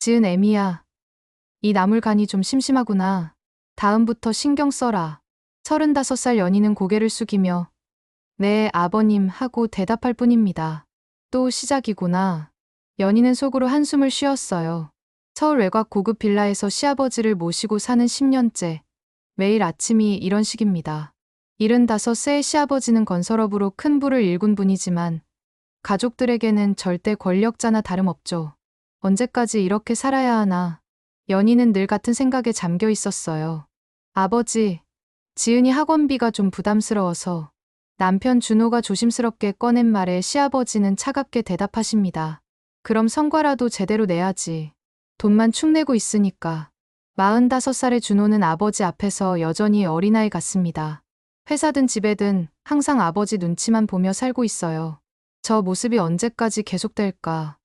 지은 애미야, 이 나물간이 좀 심심하구나. 다음부터 신경 써라. 35살 연희는 고개를 숙이며 네, 아버님 하고 대답할 뿐입니다. 또 시작이구나. 연희는 속으로 한숨을 쉬었어요. 서울 외곽 고급 빌라에서 시아버지를 모시고 사는 10년째. 매일 아침이 이런 식입니다. 75세의 시아버지는 건설업으로 큰 부를 일군 분이지만 가족들에게는 절대 권력자나 다름없죠. 언제까지 이렇게 살아야 하나. 연희는 늘 같은 생각에 잠겨 있었어요. 아버지, 지은이 학원비가 좀 부담스러워서. 남편 준호가 조심스럽게 꺼낸 말에 시아버지는 차갑게 대답하십니다. 그럼 성과라도 제대로 내야지. 돈만 축 내고 있으니까. 45살의 준호는 아버지 앞에서 여전히 어린아이 같습니다. 회사든 집에든 항상 아버지 눈치만 보며 살고 있어요. 저 모습이 언제까지 계속될까.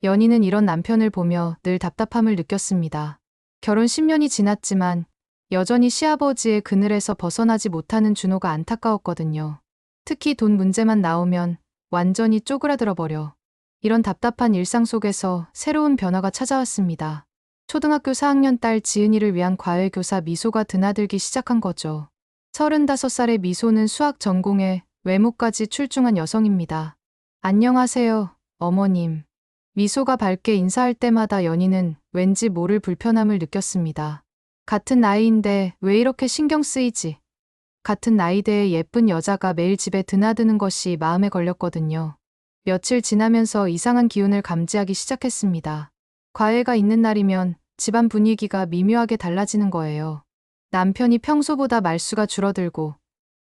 연희는 이런 남편을 보며 늘 답답함을 느꼈습니다. 결혼 10년이 지났지만 여전히 시아버지의 그늘에서 벗어나지 못하는 준호가 안타까웠거든요. 특히 돈 문제만 나오면 완전히 쪼그라들어 버려. 이런 답답한 일상 속에서 새로운 변화가 찾아왔습니다. 초등학교 4학년 딸 지은이를 위한 과외교사 미소가 드나들기 시작한 거죠. 35살의 미소는 수학 전공에 외모까지 출중한 여성입니다. 안녕하세요, 어머님. 미소가 밝게 인사할 때마다 연희는 왠지 모를 불편함을 느꼈습니다. 같은 나이인데 왜 이렇게 신경 쓰이지? 같은 나이대의 예쁜 여자가 매일 집에 드나드는 것이 마음에 걸렸거든요. 며칠 지나면서 이상한 기운을 감지하기 시작했습니다. 과외가 있는 날이면 집안 분위기가 미묘하게 달라지는 거예요. 남편이 평소보다 말수가 줄어들고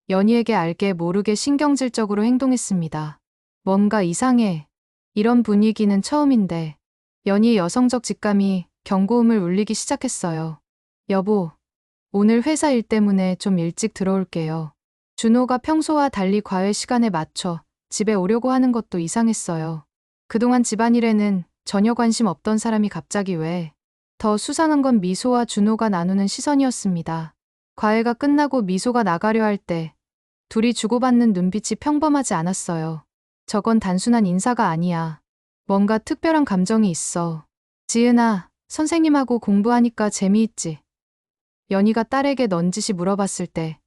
연희에게 알게 모르게 신경질적으로 행동했습니다. 뭔가 이상해. 이런 분위기는 처음인데 연희의 여성적 직감이 경고음을 울리기 시작했어요. 여보, 오늘 회사 일 때문에 좀 일찍 들어올게요. 준호가 평소와 달리 과외 시간에 맞춰 집에 오려고 하는 것도 이상했어요. 그동안 집안일에는 전혀 관심 없던 사람이 갑자기 왜? 더 수상한 건 미소와 준호가 나누는 시선이었습니다. 과외가 끝나고 미소가 나가려 할 때 둘이 주고받는 눈빛이 평범하지 않았어요. 저건 단순한 인사가 아니야. 뭔가 특별한 감정이 있어. 지은아, 선생님하고 공부하니까 재미있지? 연희가 딸에게 넌지시 물어봤을 때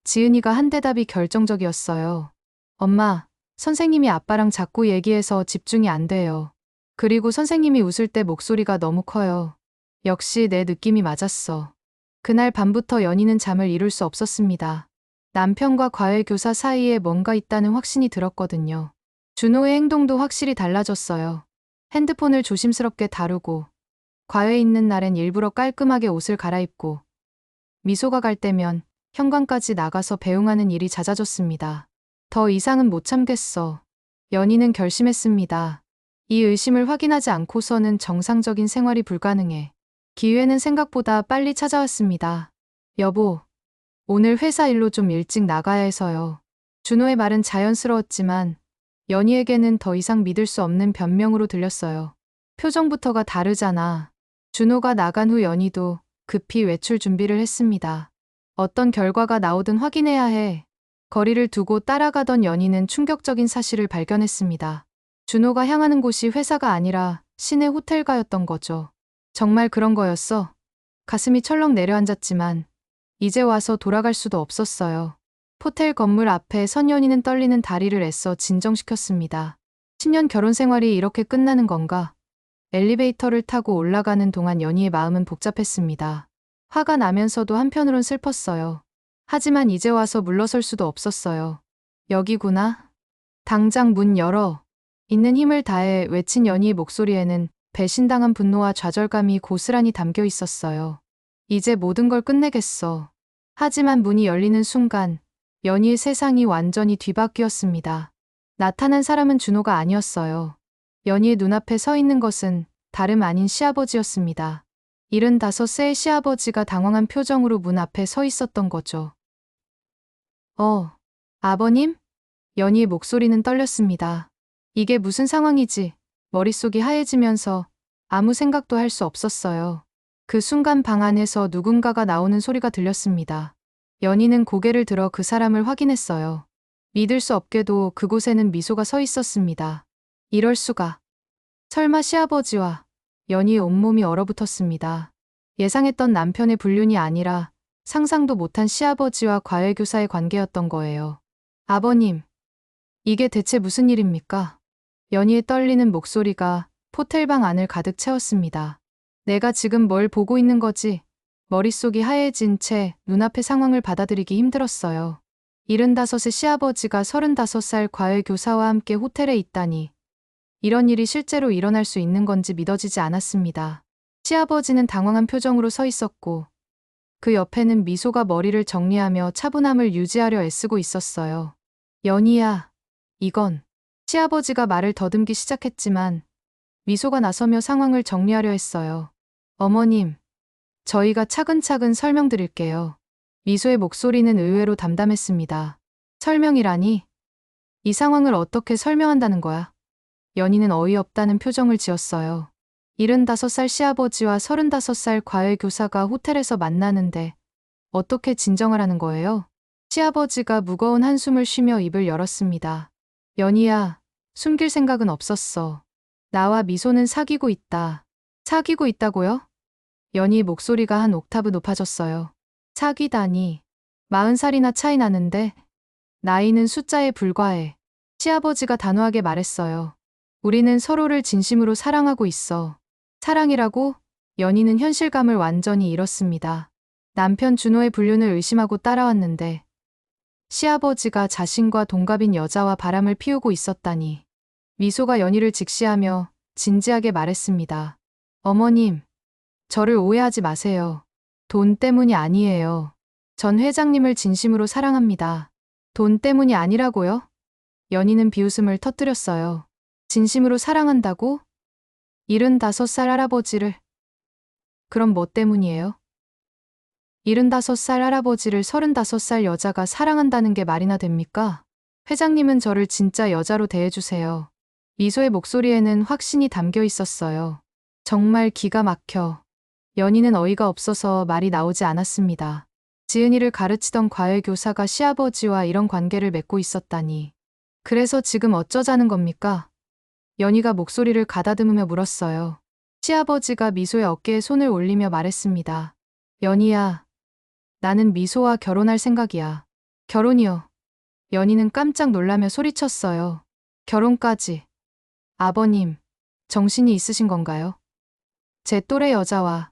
지은이가 한 대답이 결정적이었어요. 엄마, 선생님이 아빠랑 자꾸 얘기해서 집중이 안 돼요. 그리고 선생님이 웃을 때 목소리가 너무 커요. 역시 내 느낌이 맞았어. 그날 밤부터 연희는 잠을 이룰 수 없었습니다. 남편과 과외 교사 사이에 뭔가 있다는 확신이 들었거든요. 준호의 행동도 확실히 달라졌어요. 핸드폰을 조심스럽게 다루고, 과외 있는 날엔 일부러 깔끔하게 옷을 갈아입고, 미소가 갈 때면 현관까지 나가서 배웅하는 일이 잦아졌습니다. 더 이상은 못 참겠어. 연희는 결심했습니다. 이 의심을 확인하지 않고서는 정상적인 생활이 불가능해. 기회는 생각보다 빨리 찾아왔습니다. 여보, 오늘 회사 일로 좀 일찍 나가야 해서요. 준호의 말은 자연스러웠지만 연희에게는 더 이상 믿을 수 없는 변명으로 들렸어요. 표정부터가 다르잖아. 준호가 나간 후 연희도 급히 외출 준비를 했습니다. 어떤 결과가 나오든 확인해야 해. 거리를 두고 따라가던 연희는 충격적인 사실을 발견했습니다. 준호가 향하는 곳이 회사가 아니라 시내 호텔가였던 거죠. 정말 그런 거였어? 가슴이 철렁 내려앉았지만 이제 와서 돌아갈 수도 없었어요. 호텔 건물 앞에 선 연희는 떨리는 다리를 애써 진정시켰습니다. 10년 결혼 생활이 이렇게 끝나는 건가? 엘리베이터를 타고 올라가는 동안 연희의 마음은 복잡했습니다. 화가 나면서도 한편으론 슬펐어요. 하지만 이제 와서 물러설 수도 없었어요. 여기구나. 당장 문 열어. 있는 힘을 다해 외친 연희의 목소리에는 배신당한 분노와 좌절감이 고스란히 담겨 있었어요. 이제 모든 걸 끝내겠어. 하지만 문이 열리는 순간 연희의 세상이 완전히 뒤바뀌었습니다. 나타난 사람은 준호가 아니었어요. 연희의 눈앞에 서 있는 것은 다름 아닌 시아버지였습니다. 75세의 시아버지가 당황한 표정으로 문 앞에 서 있었던 거죠. 아버님? 연희의 목소리는 떨렸습니다. 이게 무슨 상황이지? 머릿속이 하얘지면서 아무 생각도 할 수 없었어요. 그 순간 방 안에서 누군가가 나오는 소리가 들렸습니다. 연희는 고개를 들어 그 사람을 확인했어요. 믿을 수 없게도 그곳에는 미소가 서 있었습니다. 이럴 수가. 설마 시아버지와 연희의 온몸이 얼어붙었습니다. 예상했던 남편의 불륜이 아니라 상상도 못한 시아버지와 과외교사의 관계였던 거예요. 아버님, 이게 대체 무슨 일입니까? 연희의 떨리는 목소리가 호텔방 안을 가득 채웠습니다. 내가 지금 뭘 보고 있는 거지? 머릿속이 하얘진 채 눈앞의 상황을 받아들이기 힘들었어요. 75의 시아버지가 35살 과외교사와 함께 호텔에 있다니. 이런 일이 실제로 일어날 수 있는 건지 믿어지지 않았습니다. 시아버지는 당황한 표정으로 서 있었고 그 옆에는 미소가 머리를 정리하며 차분함을 유지하려 애쓰고 있었어요. 연희야, 이건. 시아버지가 말을 더듬기 시작했지만 미소가 나서며 상황을 정리하려 했어요. 어머님, 저희가 차근차근 설명드릴게요. 미소의 목소리는 의외로 담담했습니다. 설명이라니? 이 상황을 어떻게 설명한다는 거야? 연희는 어이없다는 표정을 지었어요. 75살 시아버지와 35살 과외교사가 호텔에서 만나는데 어떻게 진정을 하는 거예요? 시아버지가 무거운 한숨을 쉬며 입을 열었습니다. 연희야, 숨길 생각은 없었어. 나와 미소는 사귀고 있다. 사귀고 있다고요? 연희 목소리가 한 옥타브 높아졌어요. 사귀다니. 40살이나 차이 나는데 나이는 숫자에 불과해. 시아버지가 단호하게 말했어요. 우리는 서로를 진심으로 사랑하고 있어. 사랑이라고? 연희는 현실감을 완전히 잃었습니다. 남편 준호의 불륜을 의심하고 따라왔는데 시아버지가 자신과 동갑인 여자와 바람을 피우고 있었다니. 미소가 연희를 직시하며 진지하게 말했습니다. 어머님, 저를 오해하지 마세요. 돈 때문이 아니에요. 전 회장님을 진심으로 사랑합니다. 돈 때문이 아니라고요? 연희는 비웃음을 터뜨렸어요. 진심으로 사랑한다고? 75살 할아버지를. 그럼 뭐 때문이에요? 75살 할아버지를 35살 여자가 사랑한다는 게 말이나 됩니까? 회장님은 저를 진짜 여자로 대해주세요. 미소의 목소리에는 확신이 담겨 있었어요. 정말 기가 막혀. 연희는 어이가 없어서 말이 나오지 않았습니다. 지은이를 가르치던 과외교사가 시아버지와 이런 관계를 맺고 있었다니. 그래서 지금 어쩌자는 겁니까? 연희가 목소리를 가다듬으며 물었어요. 시아버지가 미소의 어깨에 손을 올리며 말했습니다. 연희야, 나는 미소와 결혼할 생각이야. 결혼이요. 연희는 깜짝 놀라며 소리쳤어요. 결혼까지. 아버님, 정신이 있으신 건가요? 제 또래 여자와,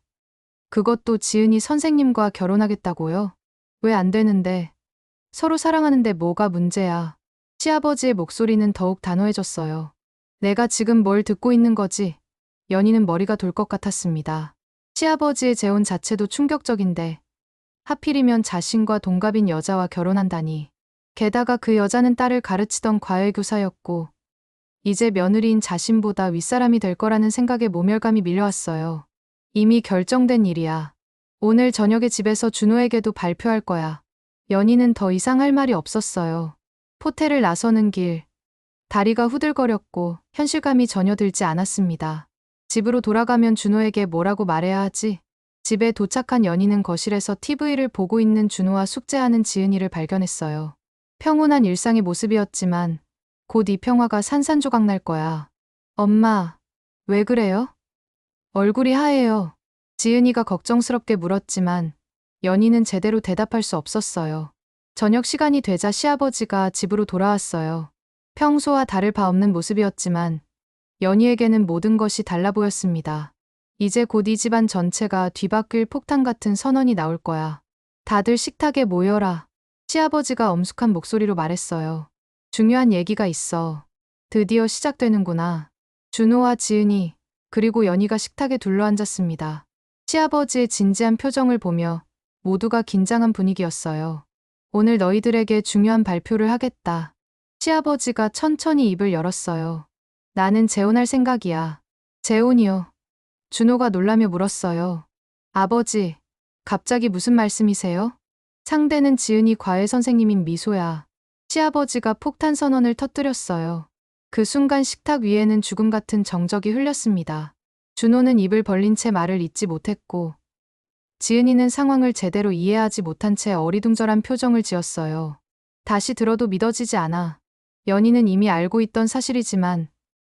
그것도 지은이 선생님과 결혼하겠다고요? 왜 안 되는데? 서로 사랑하는데 뭐가 문제야? 시아버지의 목소리는 더욱 단호해졌어요. 내가 지금 뭘 듣고 있는 거지? 연희는 머리가 돌 것 같았습니다. 시아버지의 재혼 자체도 충격적인데 하필이면 자신과 동갑인 여자와 결혼한다니. 게다가 그 여자는 딸을 가르치던 과외교사였고 이제 며느리인 자신보다 윗사람이 될 거라는 생각에 모멸감이 밀려왔어요. 이미 결정된 일이야. 오늘 저녁에 집에서 준호에게도 발표할 거야. 연희는 더 이상 할 말이 없었어요. 호텔을 나서는 길. 다리가 후들거렸고 현실감이 전혀 들지 않았습니다. 집으로 돌아가면 준호에게 뭐라고 말해야 하지? 집에 도착한 연희는 거실에서 TV를 보고 있는 준호와 숙제하는 지은이를 발견했어요. 평온한 일상의 모습이었지만 곧 이 평화가 산산조각 날 거야. 엄마, 왜 그래요? 얼굴이 하얘요. 지은이가 걱정스럽게 물었지만 연희는 제대로 대답할 수 없었어요. 저녁 시간이 되자 시아버지가 집으로 돌아왔어요. 평소와 다를 바 없는 모습이었지만 연희에게는 모든 것이 달라 보였습니다. 이제 곧 이 집안 전체가 뒤바뀔 폭탄 같은 선언이 나올 거야. 다들 식탁에 모여라. 시아버지가 엄숙한 목소리로 말했어요. 중요한 얘기가 있어. 드디어 시작되는구나. 준호와 지은이 그리고 연희가 식탁에 둘러앉았습니다. 시아버지의 진지한 표정을 보며 모두가 긴장한 분위기였어요. 오늘 너희들에게 중요한 발표를 하겠다. 시아버지가 천천히 입을 열었어요. 나는 재혼할 생각이야. 재혼이요? 준호가 놀라며 물었어요. 아버지, 갑자기 무슨 말씀이세요? 상대는 지은이 과외 선생님인 미소야. 시아버지가 폭탄 선언을 터뜨렸어요. 그 순간 식탁 위에는 죽음 같은 정적이 흘렸습니다. 준호는 입을 벌린 채 말을 잇지 못했고 지은이는 상황을 제대로 이해하지 못한 채 어리둥절한 표정을 지었어요. 다시 들어도 믿어지지 않아. 연희는 이미 알고 있던 사실이지만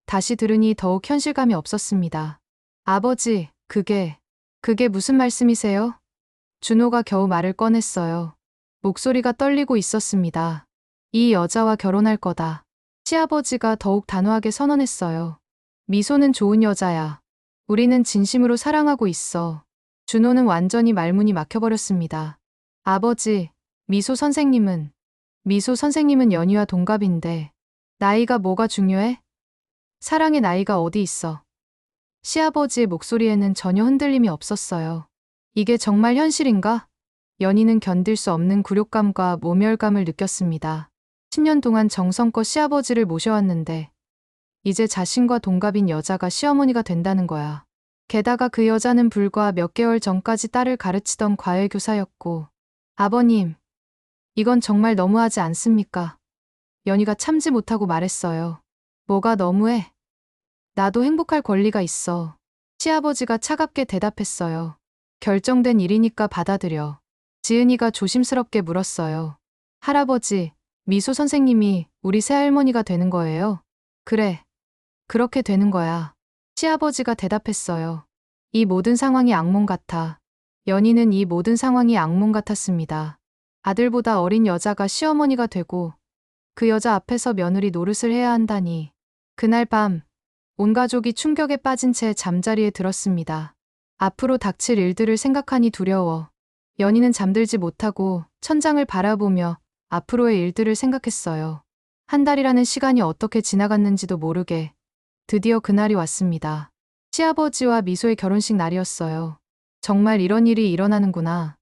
다시 들으니 더욱 현실감이 없었습니다. 아버지, 그게 무슨 말씀이세요? 준호가 겨우 말을 꺼냈어요. 목소리가 떨리고 있었습니다. 이 여자와 결혼할 거다. 시아버지가 더욱 단호하게 선언했어요. 미소는 좋은 여자야. 우리는 진심으로 사랑하고 있어. 준호는 완전히 말문이 막혀버렸습니다. 아버지, 미소 선생님은 연희와 동갑인데 나이가 뭐가 중요해? 사랑의 나이가 어디 있어? 시아버지의 목소리에는 전혀 흔들림이 없었어요. 이게 정말 현실인가? 연희는 견딜 수 없는 굴욕감과 모멸감을 느꼈습니다. 10년 동안 정성껏 시아버지를 모셔왔는데 이제 자신과 동갑인 여자가 시어머니가 된다는 거야. 게다가 그 여자는 불과 몇 개월 전까지 딸을 가르치던 과외교사였고. 아버님, 이건 정말 너무하지 않습니까? 연희가 참지 못하고 말했어요. 뭐가 너무해? 나도 행복할 권리가 있어. 시아버지가 차갑게 대답했어요. 결정된 일이니까 받아들여. 지은이가 조심스럽게 물었어요. 할아버지, 미소 선생님이 우리 새할머니가 되는 거예요? 그래, 그렇게 되는 거야. 시아버지가 대답했어요. 이 모든 상황이 악몽 같아. 연희는 이 모든 상황이 악몽 같았습니다. 아들보다 어린 여자가 시어머니가 되고 그 여자 앞에서 며느리 노릇을 해야 한다니. 그날 밤, 온 가족이 충격에 빠진 채 잠자리에 들었습니다. 앞으로 닥칠 일들을 생각하니 두려워. 연희는 잠들지 못하고 천장을 바라보며 앞으로의 일들을 생각했어요. 한 달이라는 시간이 어떻게 지나갔는지도 모르게 드디어 그날이 왔습니다. 시아버지와 미소의 결혼식 날이었어요. 정말 이런 일이 일어나는구나.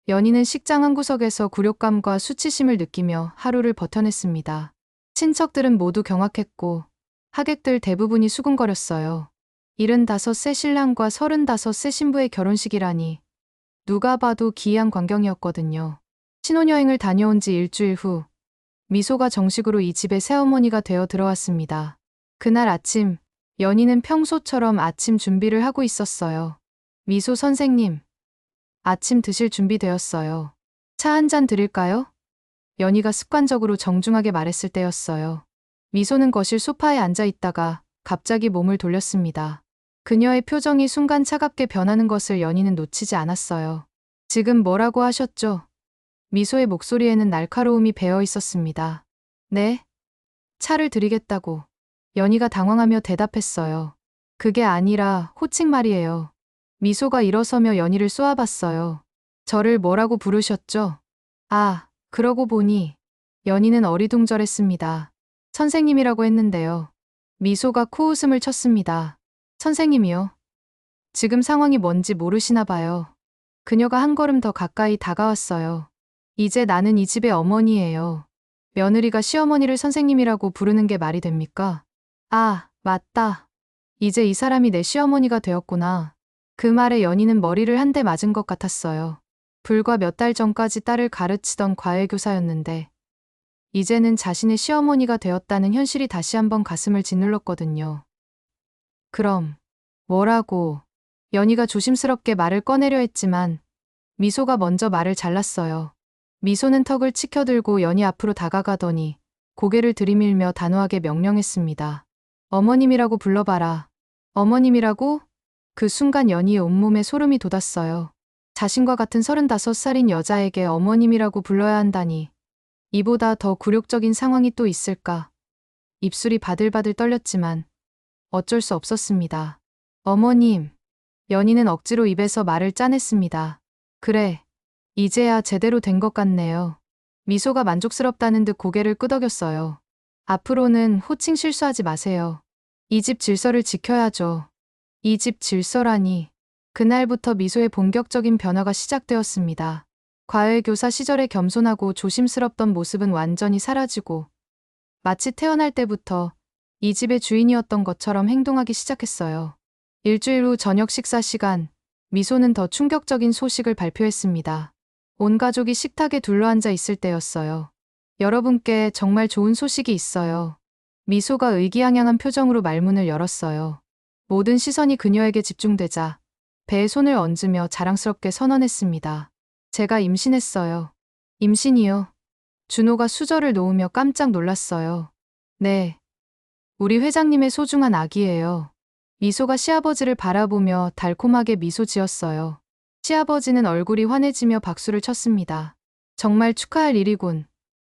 연희는 식장 한 구석에서 굴욕감과 수치심을 느끼며 하루를 버텨냈습니다. 친척들은 모두 경악했고 하객들 대부분이 수군거렸어요. 75세 신랑과 35세 신부의 결혼식이라니 누가 봐도 기이한 광경이었거든요. 신혼여행을 다녀온 지 일주일 후 미소가 정식으로 이 집의 새어머니가 되어 들어왔습니다. 그날 아침 연희는 평소처럼 아침 준비를 하고 있었어요. 미소 선생님, 아침 드실 준비 되었어요. 차 한 잔 드릴까요? 연희가 습관적으로 정중하게 말했을 때였어요. 미소는 거실 소파에 앉아 있다가 갑자기 몸을 돌렸습니다. 그녀의 표정이 순간 차갑게 변하는 것을 연희는 놓치지 않았어요. 지금 뭐라고 하셨죠? 미소의 목소리에는 날카로움이 배어 있었습니다. 네? 차를 드리겠다고. 연희가 당황하며 대답했어요. 그게 아니라 호칭 말이에요. 미소가 일어서며 연희를 쏘아봤어요. 저를 뭐라고 부르셨죠? 아, 그러고 보니 연희는 어리둥절했습니다. 선생님이라고 했는데요. 미소가 코웃음을 쳤습니다. 선생님이요? 지금 상황이 뭔지 모르시나 봐요. 그녀가 한 걸음 더 가까이 다가왔어요. 이제 나는 이 집의 어머니예요. 며느리가 시어머니를 선생님이라고 부르는 게 말이 됩니까? 아, 맞다. 이제 이 사람이 내 시어머니가 되었구나. 그 말에 연희는 머리를 한 대 맞은 것 같았어요. 불과 몇 달 전까지 딸을 가르치던 과외교사였는데 이제는 자신의 시어머니가 되었다는 현실이 다시 한번 가슴을 짓눌렀거든요. 그럼 뭐라고? 연희가 조심스럽게 말을 꺼내려 했지만 미소가 먼저 말을 잘랐어요. 미소는 턱을 치켜들고 연희 앞으로 다가가더니 고개를 들이밀며 단호하게 명령했습니다. 어머님이라고 불러봐라. 어머님이라고? 그 순간 연희의 온몸에 소름이 돋았어요. 자신과 같은 35살인 여자에게 어머님이라고 불러야 한다니. 이보다 더 굴욕적인 상황이 또 있을까? 입술이 바들바들 떨렸지만 어쩔 수 없었습니다. 어머님. 연희는 억지로 입에서 말을 짜냈습니다. 그래. 이제야 제대로 된 것 같네요. 미소가 만족스럽다는 듯 고개를 끄덕였어요. 앞으로는 호칭 실수하지 마세요. 이 집 질서를 지켜야죠. 이 집 질서라니. 그날부터 미소의 본격적인 변화가 시작되었습니다. 과외교사 시절의 겸손하고 조심스럽던 모습은 완전히 사라지고 마치 태어날 때부터 이 집의 주인이었던 것처럼 행동하기 시작했어요. 일주일 후 저녁 식사 시간, 미소는 더 충격적인 소식을 발표했습니다. 온 가족이 식탁에 둘러앉아 있을 때였어요. 여러분께 정말 좋은 소식이 있어요. 미소가 의기양양한 표정으로 말문을 열었어요. 모든 시선이 그녀에게 집중되자 배에 손을 얹으며 자랑스럽게 선언했습니다. 제가 임신했어요. 임신이요? 준호가 수저를 놓으며 깜짝 놀랐어요. 네. 우리 회장님의 소중한 아기예요. 미소가 시아버지를 바라보며 달콤하게 미소 지었어요. 시아버지는 얼굴이 환해지며 박수를 쳤습니다. 정말 축하할 일이군.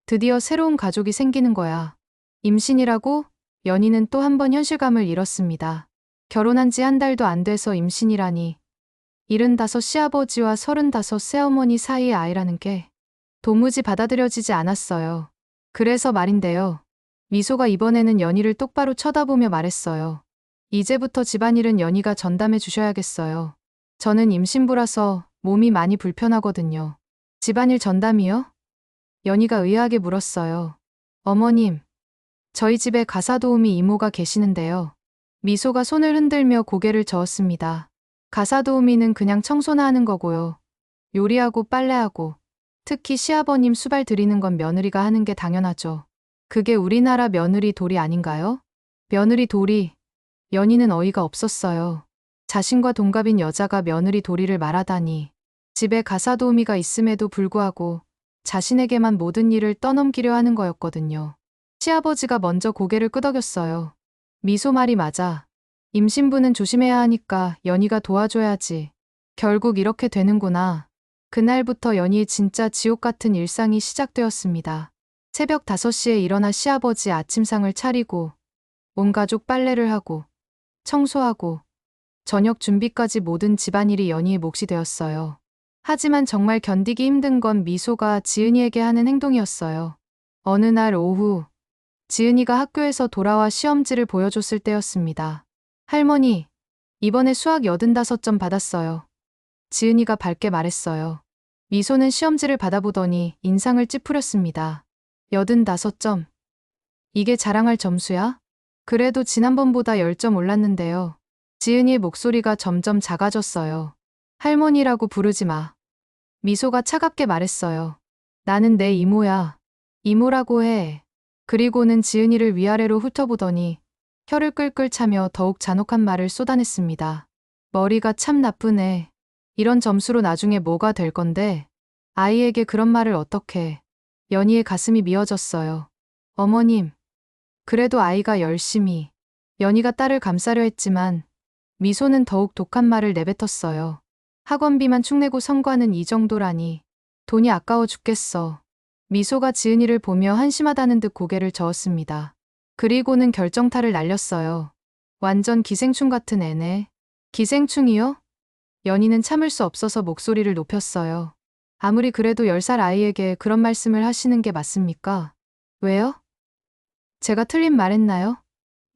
드디어 새로운 가족이 생기는 거야. 임신이라고? 연희는 또 한 번 현실감을 잃었습니다. 결혼한 지 한 달도 안 돼서 임신이라니. 75 시아버지와 35 새어머니 사이의 아이라는 게 도무지 받아들여지지 않았어요. 그래서 말인데요. 미소가 이번에는 연희를 똑바로 쳐다보며 말했어요. 이제부터 집안일은 연희가 전담해 주셔야겠어요. 저는 임신부라서 몸이 많이 불편하거든요. 집안일 전담이요? 연희가 의아하게 물었어요. 어머님, 저희 집에 가사도우미 이모가 계시는데요. 미소가 손을 흔들며 고개를 저었습니다. 가사도우미는 그냥 청소나 하는 거고요. 요리하고 빨래하고, 특히 시아버님 수발 드리는 건 며느리가 하는 게 당연하죠. 그게 우리나라 며느리 도리 아닌가요? 며느리 도리. 연희는 어이가 없었어요. 자신과 동갑인 여자가 며느리 도리를 말하다니. 집에 가사도우미가 있음에도 불구하고 자신에게만 모든 일을 떠넘기려 하는 거였거든요. 시아버지가 먼저 고개를 끄덕였어요. 미소 말이 맞아. 임신부는 조심해야 하니까 연희가 도와줘야지. 결국 이렇게 되는구나. 그날부터 연희의 진짜 지옥 같은 일상이 시작되었습니다. 새벽 5시에 일어나 시아버지 아침상을 차리고 온 가족 빨래를 하고 청소하고 저녁 준비까지 모든 집안일이 연희의 몫이 되었어요. 하지만 정말 견디기 힘든 건 미소가 지은이에게 하는 행동이었어요. 어느 날 오후, 지은이가 학교에서 돌아와 시험지를 보여줬을 때였습니다. 할머니, 이번에 수학 85점 받았어요. 지은이가 밝게 말했어요. 미소는 시험지를 받아보더니 인상을 찌푸렸습니다. 85점. 이게 자랑할 점수야? 그래도 지난번보다 10점 올랐는데요. 지은이의 목소리가 점점 작아졌어요. 할머니라고 부르지 마. 미소가 차갑게 말했어요. 나는 내 이모야. 이모라고 해. 그리고는 지은이를 위아래로 훑어보더니 혀를 끌끌 차며 더욱 잔혹한 말을 쏟아냈습니다. 머리가 참 나쁘네. 이런 점수로 나중에 뭐가 될 건데? 아이에게 그런 말을 어떻게. 연희의 가슴이 미어졌어요. 어머님. 그래도 아이가 열심히. 연희가 딸을 감싸려 했지만 미소는 더욱 독한 말을 내뱉었어요. 학원비만 축내고 성과는 이 정도라니. 돈이 아까워 죽겠어. 미소가 지은이를 보며 한심하다는 듯 고개를 저었습니다. 그리고는 결정타를 날렸어요. 완전 기생충 같은 애네. 기생충이요? 연희는 참을 수 없어서 목소리를 높였어요. 아무리 그래도 10살 아이에게 그런 말씀을 하시는 게 맞습니까? 왜요? 제가 틀린 말했나요?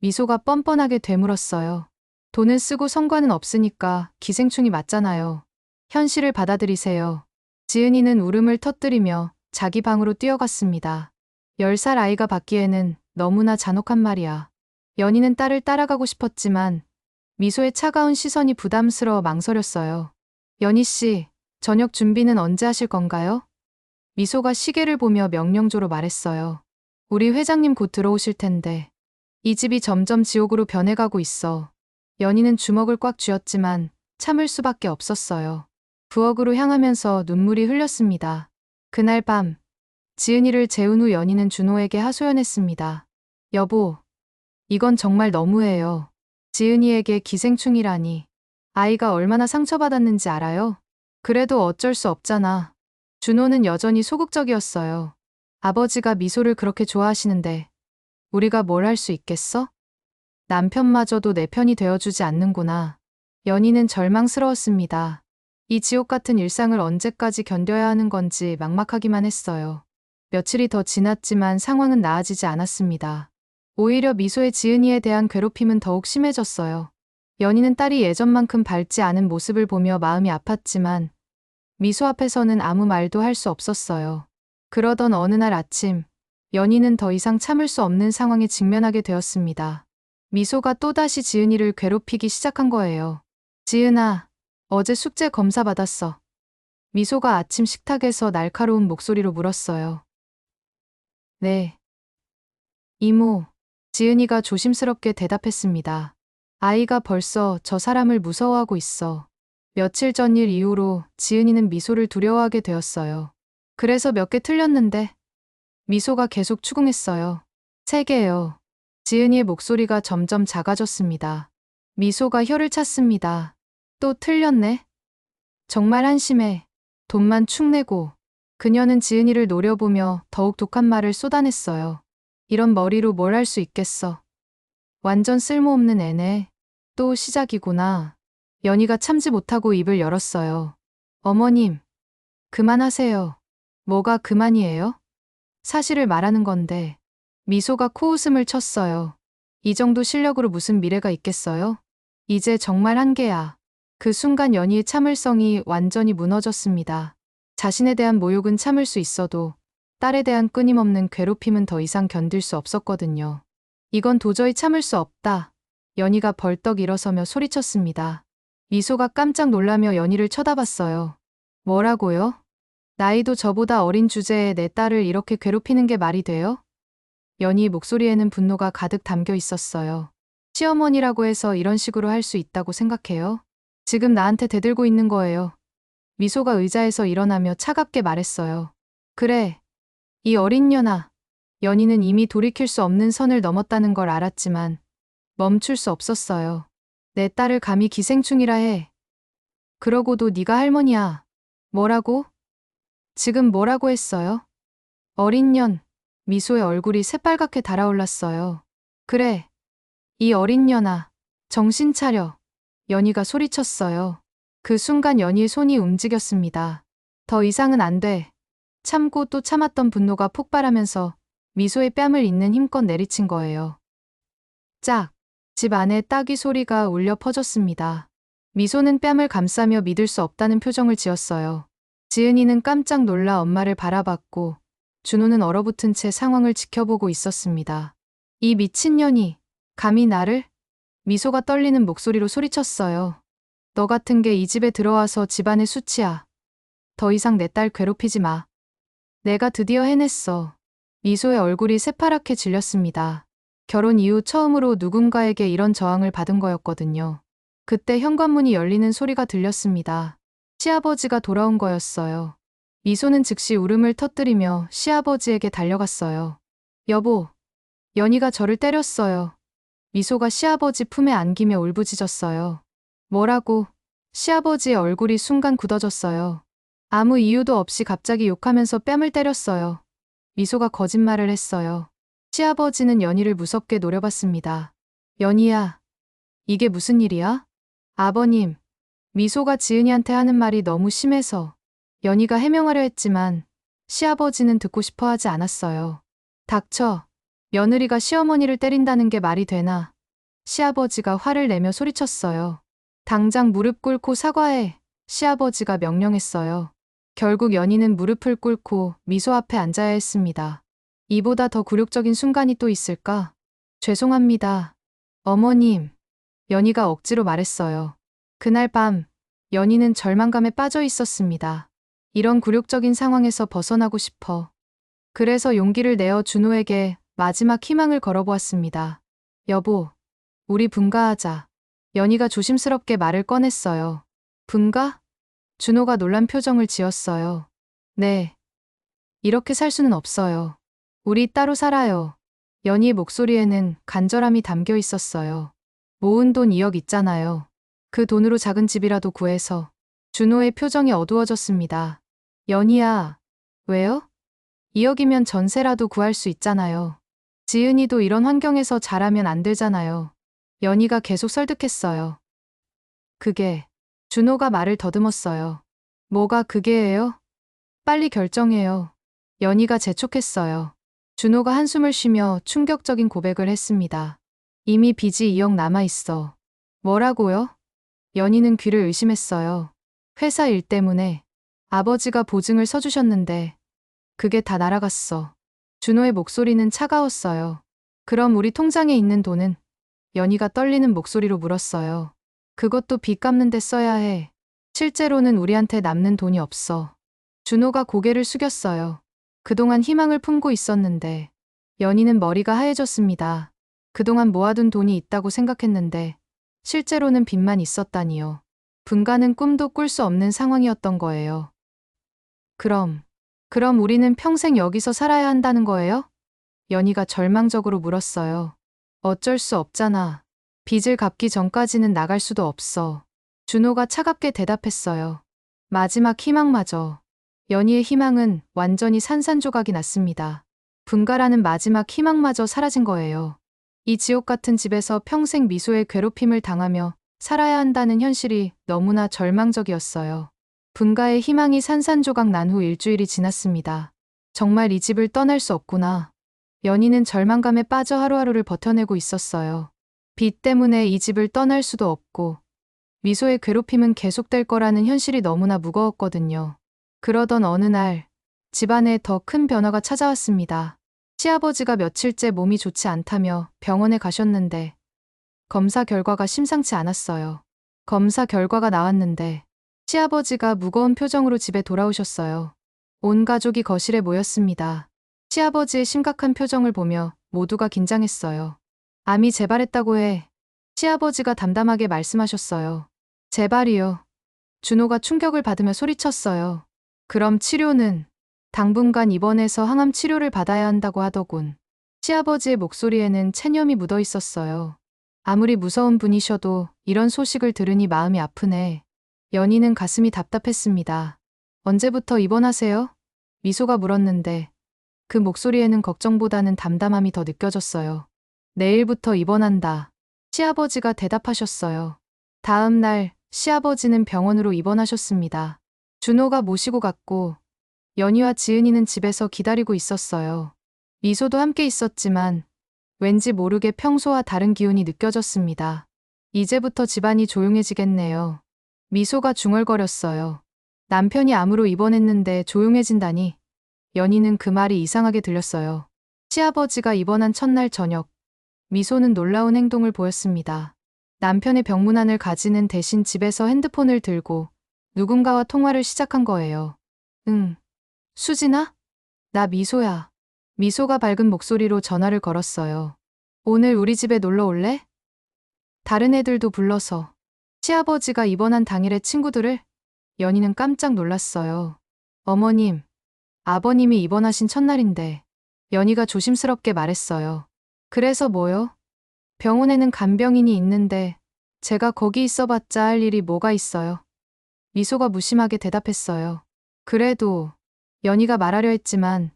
미소가 뻔뻔하게 되물었어요. 돈은 쓰고 성과는 없으니까 기생충이 맞잖아요. 현실을 받아들이세요. 지은이는 울음을 터뜨리며 자기 방으로 뛰어갔습니다. 10살 아이가 받기에는 너무나 잔혹한 말이야. 연희는 딸을 따라가고 싶었지만 미소의 차가운 시선이 부담스러워 망설였어요. 연희 씨, 저녁 준비는 언제 하실 건가요? 미소가 시계를 보며 명령조로 말했어요. 우리 회장님 곧 들어오실 텐데. 이 집이 점점 지옥으로 변해가고 있어. 연희는 주먹을 꽉 쥐었지만 참을 수밖에 없었어요. 부엌으로 향하면서 눈물이 흘렸습니다. 그날 밤, 지은이를 재운 후 연희는 준호에게 하소연했습니다. 여보, 이건 정말 너무해요. 지은이에게 기생충이라니. 아이가 얼마나 상처받았는지 알아요? 그래도 어쩔 수 없잖아. 준호는 여전히 소극적이었어요. 아버지가 미소를 그렇게 좋아하시는데 우리가 뭘 할 수 있겠어? 남편마저도 내 편이 되어주지 않는구나. 연희는 절망스러웠습니다. 이 지옥 같은 일상을 언제까지 견뎌야 하는 건지 막막하기만 했어요. 며칠이 더 지났지만 상황은 나아지지 않았습니다. 오히려 미소의 지은이에 대한 괴롭힘은 더욱 심해졌어요. 연희는 딸이 예전만큼 밝지 않은 모습을 보며 마음이 아팠지만 미소 앞에서는 아무 말도 할 수 없었어요. 그러던 어느 날 아침, 연희는 더 이상 참을 수 없는 상황에 직면하게 되었습니다. 미소가 또다시 지은이를 괴롭히기 시작한 거예요. 지은아, 어제 숙제 검사 받았어. 미소가 아침 식탁에서 날카로운 목소리로 물었어요. 네. 이모, 지은이가 조심스럽게 대답했습니다. 아이가 벌써 저 사람을 무서워하고 있어. 며칠 전 일 이후로 지은이는 미소를 두려워하게 되었어요. 그래서 몇 개 틀렸는데. 미소가 계속 추궁했어요. 3개요. 지은이의 목소리가 점점 작아졌습니다. 미소가 혀를 찼습니다. 또 틀렸네. 정말 한심해. 돈만 축 내고. 그녀는 지은이를 노려보며 더욱 독한 말을 쏟아냈어요. 이런 머리로 뭘 할 수 있겠어. 완전 쓸모없는 애네. 또 시작이구나. 연희가 참지 못하고 입을 열었어요. 어머님, 그만하세요. 뭐가 그만이에요? 사실을 말하는 건데. 미소가 코웃음을 쳤어요. 이 정도 실력으로 무슨 미래가 있겠어요? 이제 정말 한계야. 그 순간 연희의 참을성이 완전히 무너졌습니다. 자신에 대한 모욕은 참을 수 있어도 딸에 대한 끊임없는 괴롭힘은 더 이상 견딜 수 없었거든요. 이건 도저히 참을 수 없다. 연희가 벌떡 일어서며 소리쳤습니다. 미소가 깜짝 놀라며 연희를 쳐다봤어요. 뭐라고요? 나이도 저보다 어린 주제에 내 딸을 이렇게 괴롭히는 게 말이 돼요? 연희의 목소리에는 분노가 가득 담겨 있었어요. 시어머니라고 해서 이런 식으로 할 수 있다고 생각해요? 지금 나한테 대들고 있는 거예요. 미소가 의자에서 일어나며 차갑게 말했어요. 그래. 이 어린 년아. 연희는 이미 돌이킬 수 없는 선을 넘었다는 걸 알았지만 멈출 수 없었어요. 내 딸을 감히 기생충이라 해. 그러고도 네가 할머니야. 뭐라고? 지금 뭐라고 했어요? 어린 년. 미소의 얼굴이 새빨갛게 달아올랐어요. 그래. 이 어린 년아. 정신 차려. 연희가 소리쳤어요. 그 순간 연희의 손이 움직였습니다. 더 이상은 안 돼. 참고 또 참았던 분노가 폭발하면서 미소의 뺨을 잇는 힘껏 내리친 거예요. 짝! 집 안에 따귀 소리가 울려 퍼졌습니다. 미소는 뺨을 감싸며 믿을 수 없다는 표정을 지었어요. 지은이는 깜짝 놀라 엄마를 바라봤고 준호는 얼어붙은 채 상황을 지켜보고 있었습니다. 이 미친년이 감히 나를? 미소가 떨리는 목소리로 소리쳤어요. 너 같은 게 이 집에 들어와서 집안의 수치야. 더 이상 내 딸 괴롭히지 마. 내가 드디어 해냈어. 미소의 얼굴이 새파랗게 질렸습니다. 결혼 이후 처음으로 누군가에게 이런 저항을 받은 거였거든요. 그때 현관문이 열리는 소리가 들렸습니다. 시아버지가 돌아온 거였어요. 미소는 즉시 울음을 터뜨리며 시아버지에게 달려갔어요. 여보, 연희가 저를 때렸어요. 미소가 시아버지 품에 안기며 울부짖었어요. 뭐라고? 시아버지의 얼굴이 순간 굳어졌어요. 아무 이유도 없이 갑자기 욕하면서 뺨을 때렸어요. 미소가 거짓말을 했어요. 시아버지는 연희를 무섭게 노려봤습니다. 연희야, 이게 무슨 일이야? 아버님, 미소가 지은이한테 하는 말이 너무 심해서 연희가 해명하려 했지만 시아버지는 듣고 싶어 하지 않았어요. 닥쳐. 며느리가 시어머니를 때린다는 게 말이 되나? 시아버지가 화를 내며 소리쳤어요. 당장 무릎 꿇고 사과해. 시아버지가 명령했어요. 결국 연희는 무릎을 꿇고 미소 앞에 앉아야 했습니다. 이보다 더 굴욕적인 순간이 또 있을까? 죄송합니다. 어머님. 연희가 억지로 말했어요. 그날 밤 연희는 절망감에 빠져 있었습니다. 이런 굴욕적인 상황에서 벗어나고 싶어. 그래서 용기를 내어 준호에게 마지막 희망을 걸어보았습니다. 여보, 우리 분가하자. 연희가 조심스럽게 말을 꺼냈어요. 분가? 준호가 놀란 표정을 지었어요. 네. 이렇게 살 수는 없어요. 우리 따로 살아요. 연희의 목소리에는 간절함이 담겨 있었어요. 모은 돈 2억 있잖아요. 그 돈으로 작은 집이라도 구해서. 준호의 표정이 어두워졌습니다. 연희야, 왜요? 2억이면 전세라도 구할 수 있잖아요. 지은이도 이런 환경에서 자라면 안 되잖아요. 연희가 계속 설득했어요. 그게, 준호가 말을 더듬었어요. 뭐가 그게예요? 빨리 결정해요. 연희가 재촉했어요. 준호가 한숨을 쉬며 충격적인 고백을 했습니다. 이미 빚이 2억 남아있어. 뭐라고요? 연희는 귀를 의심했어요. 회사 일 때문에 아버지가 보증을 서주셨는데 그게 다 날아갔어. 준호의 목소리는 차가웠어요. 그럼 우리 통장에 있는 돈은? 연희가 떨리는 목소리로 물었어요. 그것도 빚 갚는 데 써야 해. 실제로는 우리한테 남는 돈이 없어. 준호가 고개를 숙였어요. 그동안 희망을 품고 있었는데. 연희는 머리가 하얘졌습니다. 그동안 모아둔 돈이 있다고 생각했는데 실제로는 빚만 있었다니요. 분가는 꿈도 꿀 수 없는 상황이었던 거예요. 그럼 우리는 평생 여기서 살아야 한다는 거예요? 연희가 절망적으로 물었어요. 어쩔 수 없잖아. 빚을 갚기 전까지는 나갈 수도 없어. 준호가 차갑게 대답했어요. 마지막 희망마저. 연희의 희망은 완전히 산산조각이 났습니다. 분가라는 마지막 희망마저 사라진 거예요. 이 지옥 같은 집에서 평생 미소의 괴롭힘을 당하며 살아야 한다는 현실이 너무나 절망적이었어요. 분가의 희망이 산산조각 난 후 일주일이 지났습니다. 정말 이 집을 떠날 수 없구나. 연희는 절망감에 빠져 하루하루를 버텨내고 있었어요. 빚 때문에 이 집을 떠날 수도 없고 미소의 괴롭힘은 계속될 거라는 현실이 너무나 무거웠거든요. 그러던 어느 날 집안에 더 큰 변화가 찾아왔습니다. 시아버지가 며칠째 몸이 좋지 않다며 병원에 가셨는데 검사 결과가 심상치 않았어요. 검사 결과가 나왔는데 시아버지가 무거운 표정으로 집에 돌아오셨어요. 온 가족이 거실에 모였습니다. 시아버지의 심각한 표정을 보며 모두가 긴장했어요. 암이 재발했다고 해. 시아버지가 담담하게 말씀하셨어요. 재발이요. 준호가 충격을 받으며 소리쳤어요. 그럼 치료는? 당분간 입원해서 항암 치료를 받아야 한다고 하더군. 시아버지의 목소리에는 체념이 묻어 있었어요. 아무리 무서운 분이셔도 이런 소식을 들으니 마음이 아프네. 연희는 가슴이 답답했습니다. 언제부터 입원하세요? 미소가 물었는데 그 목소리에는 걱정보다는 담담함이 더 느껴졌어요. 내일부터 입원한다. 시아버지가 대답하셨어요. 다음 날 시아버지는 병원으로 입원하셨습니다. 준호가 모시고 갔고 연희와 지은이는 집에서 기다리고 있었어요. 미소도 함께 있었지만 왠지 모르게 평소와 다른 기운이 느껴졌습니다. 이제부터 집안이 조용해지겠네요. 미소가 중얼거렸어요. 남편이 암으로 입원했는데 조용해진다니. 연희는 그 말이 이상하게 들렸어요. 시아버지가 입원한 첫날 저녁, 미소는 놀라운 행동을 보였습니다. 남편의 병문안을 가지는 대신 집에서 핸드폰을 들고 누군가와 통화를 시작한 거예요. 응. 수진아? 나 미소야. 미소가 밝은 목소리로 전화를 걸었어요. 오늘 우리 집에 놀러 올래? 다른 애들도 불러서. 시아버지가 입원한 당일에 친구들을? 연희는 깜짝 놀랐어요. 어머님, 아버님이 입원하신 첫날인데. 연희가 조심스럽게 말했어요. 그래서 뭐요? 병원에는 간병인이 있는데 제가 거기 있어봤자 할 일이 뭐가 있어요? 미소가 무심하게 대답했어요. 그래도 연희가 말하려 했지만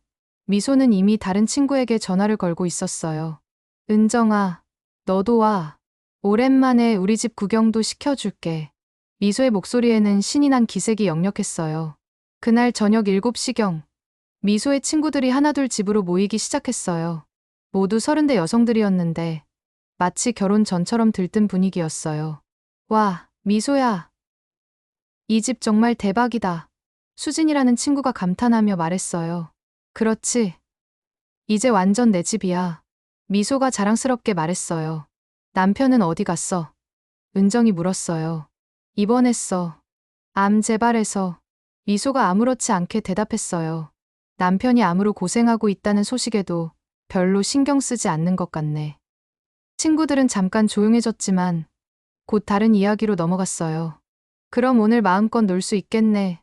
미소는 이미 다른 친구에게 전화를 걸고 있었어요. 은정아, 너도 와. 오랜만에 우리 집 구경도 시켜줄게. 미소의 목소리에는 신이 난 기색이 역력했어요. 그날 저녁 7시경, 미소의 친구들이 하나둘 집으로 모이기 시작했어요. 모두 30대 여성들이었는데 마치 결혼 전처럼 들뜬 분위기였어요. 와, 미소야. 이 집 정말 대박이다. 수진이라는 친구가 감탄하며 말했어요. 그렇지. 이제 완전 내 집이야. 미소가 자랑스럽게 말했어요. 남편은 어디 갔어? 은정이 물었어요. 입원했어. 암 재발해서. 미소가 아무렇지 않게 대답했어요. 남편이 암으로 고생하고 있다는 소식에도 별로 신경 쓰지 않는 것 같네. 친구들은 잠깐 조용해졌지만 곧 다른 이야기로 넘어갔어요. 그럼 오늘 마음껏 놀 수 있겠네.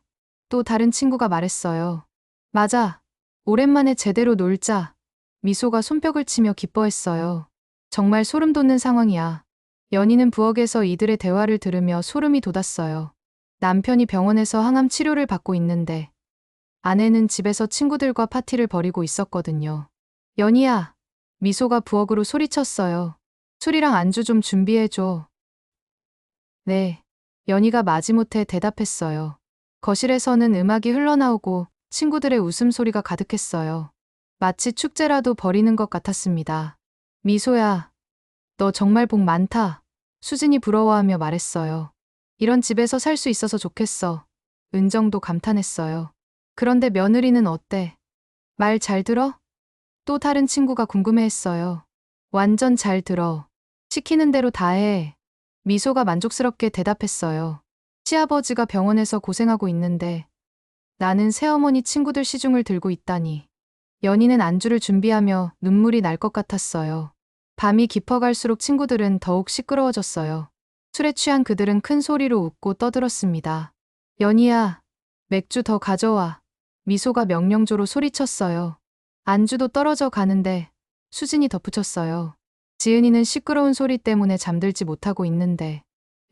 또 다른 친구가 말했어요. 맞아. 오랜만에 제대로 놀자. 미소가 손뼉을 치며 기뻐했어요. 정말 소름 돋는 상황이야. 연희는 부엌에서 이들의 대화를 들으며 소름이 돋았어요. 남편이 병원에서 항암 치료를 받고 있는데 아내는 집에서 친구들과 파티를 벌이고 있었거든요. 연희야. 미소가 부엌으로 소리쳤어요. 술이랑 안주 좀 준비해줘. 네. 연희가 마지못해 대답했어요. 거실에서는 음악이 흘러나오고 친구들의 웃음소리가 가득했어요. 마치 축제라도 벌이는 것 같았습니다. 미소야, 너 정말 복 많다. 수진이 부러워하며 말했어요. 이런 집에서 살 수 있어서 좋겠어. 은정도 감탄했어요. 그런데 며느리는 어때? 말 잘 들어? 또 다른 친구가 궁금해했어요. 완전 잘 들어. 시키는 대로 다 해. 미소가 만족스럽게 대답했어요. 시아버지가 병원에서 고생하고 있는데 나는 새어머니 친구들 시중을 들고 있다니. 연희는 안주를 준비하며 눈물이 날 것 같았어요. 밤이 깊어갈수록 친구들은 더욱 시끄러워졌어요. 술에 취한 그들은 큰 소리로 웃고 떠들었습니다. 연희야, 맥주 더 가져와. 미소가 명령조로 소리쳤어요. 안주도 떨어져 가는데 수진이 덧붙였어요. 지은이는 시끄러운 소리 때문에 잠들지 못하고 있는데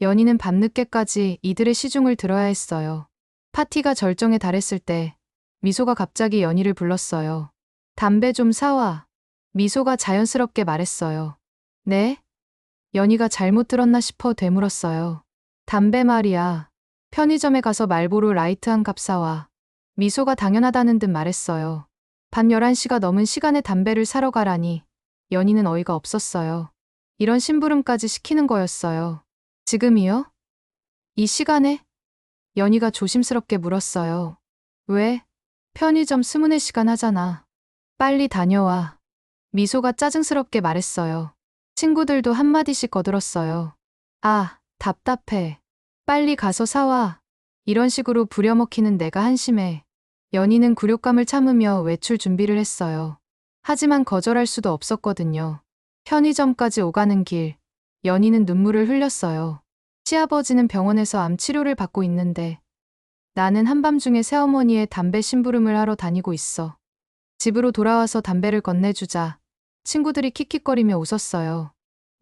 연희는 밤늦게까지 이들의 시중을 들어야 했어요. 파티가 절정에 달했을 때 미소가 갑자기 연희를 불렀어요. 담배 좀 사와. 미소가 자연스럽게 말했어요. 네? 연희가 잘못 들었나 싶어 되물었어요. 담배 말이야. 편의점에 가서 말보로 라이트 한 갑 사와. 미소가 당연하다는 듯 말했어요. 밤 11시가 넘은 시간에 담배를 사러 가라니 연희는 어이가 없었어요. 이런 심부름까지 시키는 거였어요. 지금이요? 이 시간에? 연희가 조심스럽게 물었어요. 왜? 편의점 스문의 시간 하잖아. 빨리 다녀와. 미소가 짜증스럽게 말했어요. 친구들도 한마디씩 거들었어요. 아, 답답해. 빨리 가서 사와. 이런 식으로 부려먹히는 내가 한심해. 연희는 굴욕감을 참으며 외출 준비를 했어요. 하지만 거절할 수도 없었거든요. 편의점까지 오가는 길, 연희는 눈물을 흘렸어요. 시아버지는 병원에서 암 치료를 받고 있는데 나는 한밤중에 새어머니의 담배 심부름을 하러 다니고 있어. 집으로 돌아와서 담배를 건네주자 친구들이 킥킥거리며 웃었어요.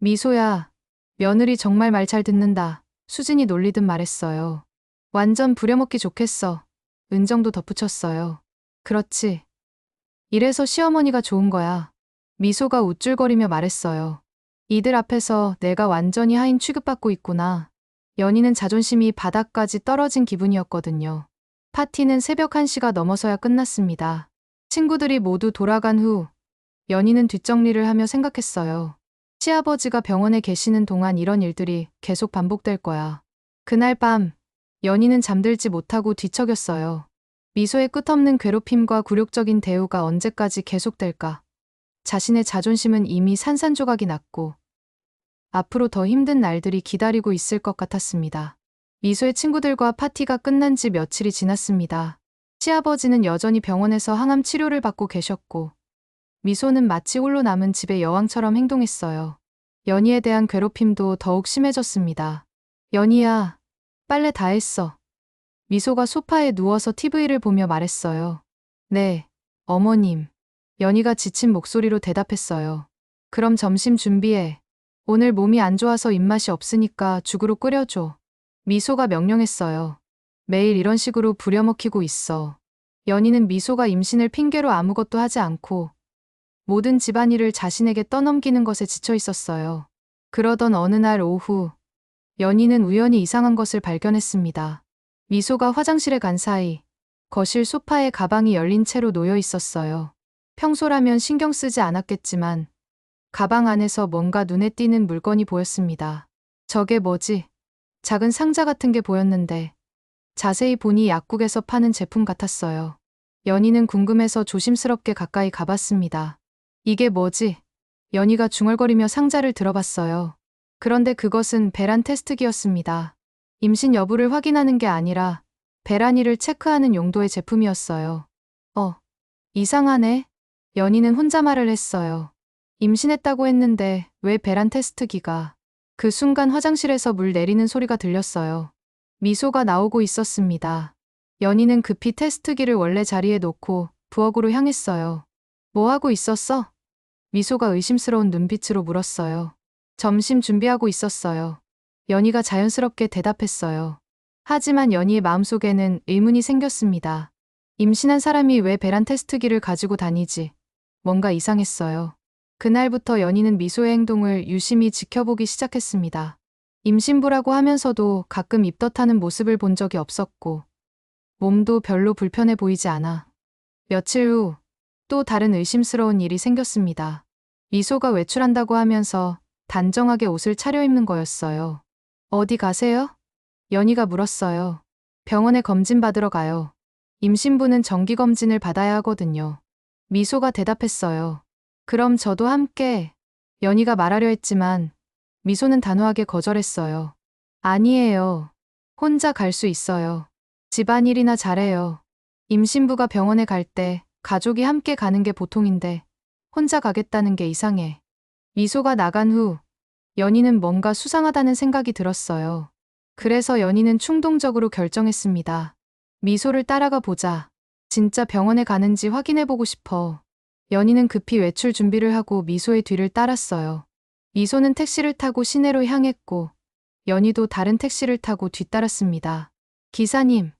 미소야, 며느리 정말 말 잘 듣는다. 수진이 놀리듯 말했어요. 완전 부려먹기 좋겠어. 은정도 덧붙였어요. 그렇지. 이래서 시어머니가 좋은 거야. 미소가 우쭐거리며 말했어요. 이들 앞에서 내가 완전히 하인 취급받고 있구나. 연희는 자존심이 바닥까지 떨어진 기분이었거든요. 파티는 새벽 1시가 넘어서야 끝났습니다. 친구들이 모두 돌아간 후 연희는 뒷정리를 하며 생각했어요. 시아버지가 병원에 계시는 동안 이런 일들이 계속 반복될 거야. 그날 밤 연희는 잠들지 못하고 뒤척였어요. 미소의 끝없는 괴롭힘과 굴욕적인 대우가 언제까지 계속될까? 자신의 자존심은 이미 산산조각이 났고 앞으로 더 힘든 날들이 기다리고 있을 것 같았습니다. 미소의 친구들과 파티가 끝난 지 며칠이 지났습니다. 시아버지는 여전히 병원에서 항암 치료를 받고 계셨고 미소는 마치 홀로 남은 집의 여왕처럼 행동했어요. 연희에 대한 괴롭힘도 더욱 심해졌습니다. 연희야, 빨래 다 했어. 미소가 소파에 누워서 TV를 보며 말했어요. 네, 어머님. 연희가 지친 목소리로 대답했어요. 그럼 점심 준비해. 오늘 몸이 안 좋아서 입맛이 없으니까 죽으로 끓여줘. 미소가 명령했어요. 매일 이런 식으로 부려먹히고 있어. 연희는 미소가 임신을 핑계로 아무것도 하지 않고 모든 집안일을 자신에게 떠넘기는 것에 지쳐 있었어요. 그러던 어느 날 오후, 연희는 우연히 이상한 것을 발견했습니다. 미소가 화장실에 간 사이 거실 소파에 가방이 열린 채로 놓여 있었어요. 평소라면 신경 쓰지 않았겠지만 가방 안에서 뭔가 눈에 띄는 물건이 보였습니다. 저게 뭐지? 작은 상자 같은 게 보였는데 자세히 보니 약국에서 파는 제품 같았어요. 연희는 궁금해서 조심스럽게 가까이 가봤습니다. 이게 뭐지? 연희가 중얼거리며 상자를 들어봤어요. 그런데 그것은 배란 테스트기였습니다. 임신 여부를 확인하는 게 아니라 배란이를 체크하는 용도의 제품이었어요. 이상하네. 연희는 혼자 말을 했어요. 임신했다고 했는데 왜 배란 테스트기가. 그 순간 화장실에서 물 내리는 소리가 들렸어요. 미소가 나오고 있었습니다. 연희는 급히 테스트기를 원래 자리에 놓고 부엌으로 향했어요. 뭐 하고 있었어? 미소가 의심스러운 눈빛으로 물었어요. 점심 준비하고 있었어요. 연희가 자연스럽게 대답했어요. 하지만 연희의 마음속에는 의문이 생겼습니다. 임신한 사람이 왜 배란 테스트기를 가지고 다니지? 뭔가 이상했어요. 그날부터 연희는 미소의 행동을 유심히 지켜보기 시작했습니다. 임신부라고 하면서도 가끔 입덧하는 모습을 본 적이 없었고 몸도 별로 불편해 보이지 않아. 며칠 후 또 다른 의심스러운 일이 생겼습니다. 미소가 외출한다고 하면서 단정하게 옷을 차려입는 거였어요. 어디 가세요? 연희가 물었어요. 병원에 검진 받으러 가요. 임신부는 정기검진을 받아야 하거든요. 미소가 대답했어요. 그럼 저도 함께. 연희가 말하려 했지만 미소는 단호하게 거절했어요. 아니에요. 혼자 갈 수 있어요. 집안일이나 잘해요. 임신부가 병원에 갈 때 가족이 함께 가는 게 보통인데 혼자 가겠다는 게 이상해. 미소가 나간 후 연희는 뭔가 수상하다는 생각이 들었어요. 그래서 연희는 충동적으로 결정했습니다. 미소를 따라가 보자. 진짜 병원에 가는지 확인해보고 싶어. 연희는 급히 외출 준비를 하고 미소의 뒤를 따랐어요. 미소는 택시를 타고 시내로 향했고 연희도 다른 택시를 타고 뒤따랐습니다. 기사님,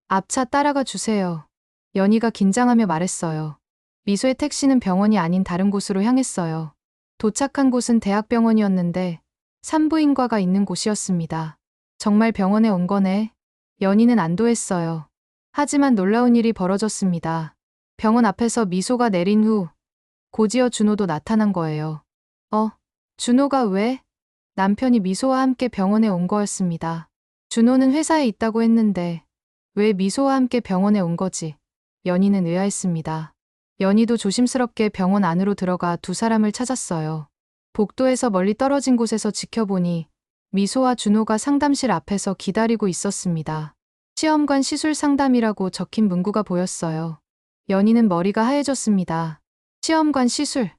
앞차 따라가 주세요. 연희가 긴장하며 말했어요. 미소의 택시는 병원이 아닌 다른 곳으로 향했어요. 도착한 곳은 대학병원이었는데 산부인과가 있는 곳이었습니다. 정말 병원에 온 거네. 연희는 안도했어요. 하지만 놀라운 일이 벌어졌습니다. 병원 앞에서 미소가 내린 후 곧이어 준호도 나타난 거예요. 준호가 왜? 남편이 미소와 함께 병원에 온 거였습니다. 준호는 회사에 있다고 했는데 왜 미소와 함께 병원에 온 거지? 연희는 의아했습니다. 연희도 조심스럽게 병원 안으로 들어가 두 사람을 찾았어요. 복도에서 멀리 떨어진 곳에서 지켜보니 미소와 준호가 상담실 앞에서 기다리고 있었습니다. 시험관 시술 상담이라고 적힌 문구가 보였어요. 연희는 머리가 하얘졌습니다. 시험관 시술.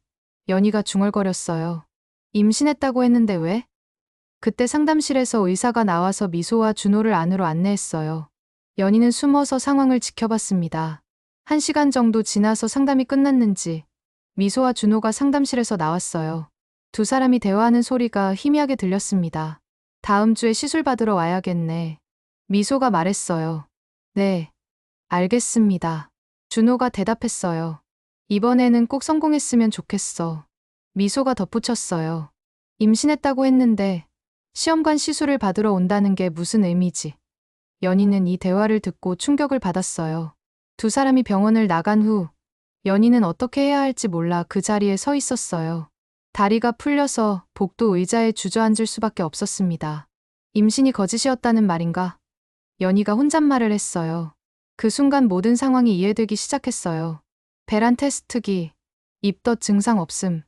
연희가 중얼거렸어요. 임신했다고 했는데 왜? 그때 상담실에서 의사가 나와서 미소와 준호를 안으로 안내했어요. 연희는 숨어서 상황을 지켜봤습니다. 1시간 정도 지나서 상담이 끝났는지 미소와 준호가 상담실에서 나왔어요. 두 사람이 대화하는 소리가 희미하게 들렸습니다. 다음 주에 시술 받으러 와야겠네. 미소가 말했어요. 네, 알겠습니다. 준호가 대답했어요. 이번에는 꼭 성공했으면 좋겠어. 미소가 덧붙였어요. 임신했다고 했는데 시험관 시술을 받으러 온다는 게 무슨 의미지? 연희는 이 대화를 듣고 충격을 받았어요. 두 사람이 병원을 나간 후 연희는 어떻게 해야 할지 몰라 그 자리에 서 있었어요. 다리가 풀려서 복도 의자에 주저앉을 수밖에 없었습니다. 임신이 거짓이었다는 말인가? 연희가 혼잣말을 했어요. 그 순간 모든 상황이 이해되기 시작했어요. 배란 테스트기, 입덧 증상 없음,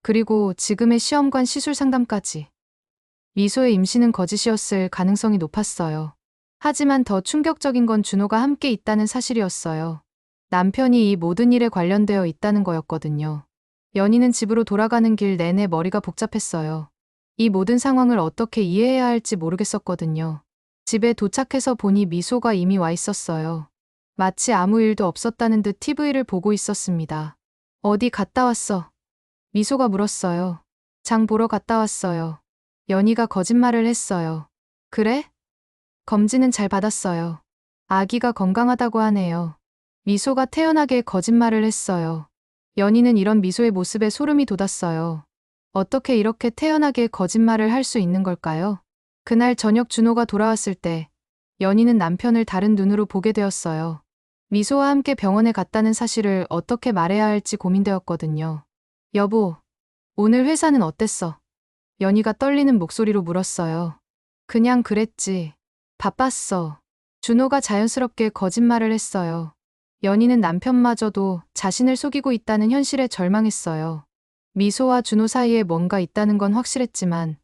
그리고 지금의 시험관 시술 상담까지. 미소의 임신은 거짓이었을 가능성이 높았어요. 하지만 더 충격적인 건 준호가 함께 있다는 사실이었어요. 남편이 이 모든 일에 관련되어 있다는 거였거든요. 연희는 집으로 돌아가는 길 내내 머리가 복잡했어요. 이 모든 상황을 어떻게 이해해야 할지 모르겠었거든요. 집에 도착해서 보니 미소가 이미 와 있었어요. 마치 아무 일도 없었다는 듯 TV를 보고 있었습니다. 어디 갔다 왔어? 미소가 물었어요. 장 보러 갔다 왔어요. 연희가 거짓말을 했어요. 그래? 검진은 잘 받았어요. 아기가 건강하다고 하네요. 미소가 태연하게 거짓말을 했어요. 연희는 이런 미소의 모습에 소름이 돋았어요. 어떻게 이렇게 태연하게 거짓말을 할 수 있는 걸까요? 그날 저녁 준호가 돌아왔을 때 연희는 남편을 다른 눈으로 보게 되었어요. 미소와 함께 병원에 갔다는 사실을 어떻게 말해야 할지 고민되었거든요. 여보, 오늘 회사는 어땠어? 연희가 떨리는 목소리로 물었어요. 그냥 그랬지. 바빴어. 준호가 자연스럽게 거짓말을 했어요. 연희는 남편마저도 자신을 속이고 있다는 현실에 절망했어요. 미소와 준호 사이에 뭔가 있다는 건 확실했지만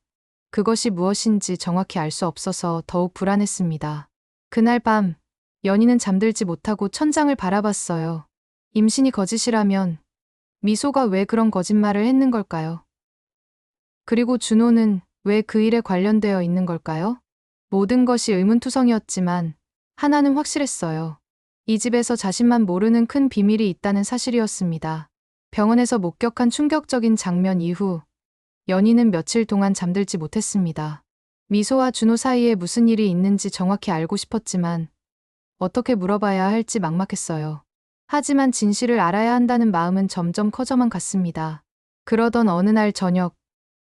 그것이 무엇인지 정확히 알 수 없어서 더욱 불안했습니다. 그날 밤 연희는 잠들지 못하고 천장을 바라봤어요. 임신이 거짓이라면 미소가 왜 그런 거짓말을 했는 걸까요? 그리고 준호는 왜 그 일에 관련되어 있는 걸까요? 모든 것이 의문투성이었지만 하나는 확실했어요. 이 집에서 자신만 모르는 큰 비밀이 있다는 사실이었습니다. 병원에서 목격한 충격적인 장면 이후 연희는 며칠 동안 잠들지 못했습니다. 미소와 준호 사이에 무슨 일이 있는지 정확히 알고 싶었지만 어떻게 물어봐야 할지 막막했어요. 하지만 진실을 알아야 한다는 마음은 점점 커져만 갔습니다. 그러던 어느 날 저녁,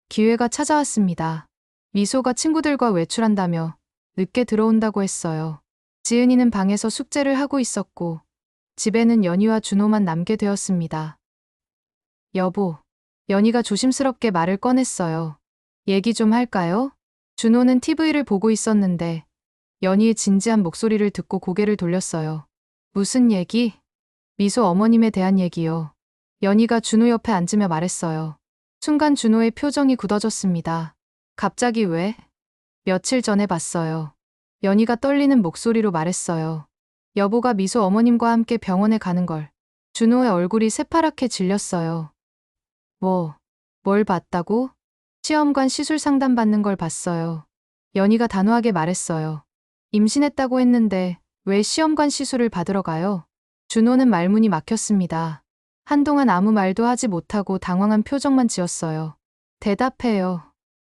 기회가 찾아왔습니다. 미소가 친구들과 외출한다며 늦게 들어온다고 했어요. 지은이는 방에서 숙제를 하고 있었고 집에는 연희와 준호만 남게 되었습니다. 여보, 연희가 조심스럽게 말을 꺼냈어요. 얘기 좀 할까요? 준호는 TV를 보고 있었는데 연희의 진지한 목소리를 듣고 고개를 돌렸어요. 무슨 얘기? 미소 어머님에 대한 얘기요. 연희가 준호 옆에 앉으며 말했어요. 순간 준호의 표정이 굳어졌습니다. 갑자기 왜? 며칠 전에 봤어요. 연희가 떨리는 목소리로 말했어요. 여보가 미소 어머님과 함께 병원에 가는 걸. 준호의 얼굴이 새파랗게 질렸어요. 뭘 봤다고? 시험관 시술 상담 받는 걸 봤어요. 연희가 단호하게 말했어요. 임신했다고 했는데 왜 시험관 시술을 받으러 가요? 준호는 말문이 막혔습니다. 한동안 아무 말도 하지 못하고 당황한 표정만 지었어요. 대답해요.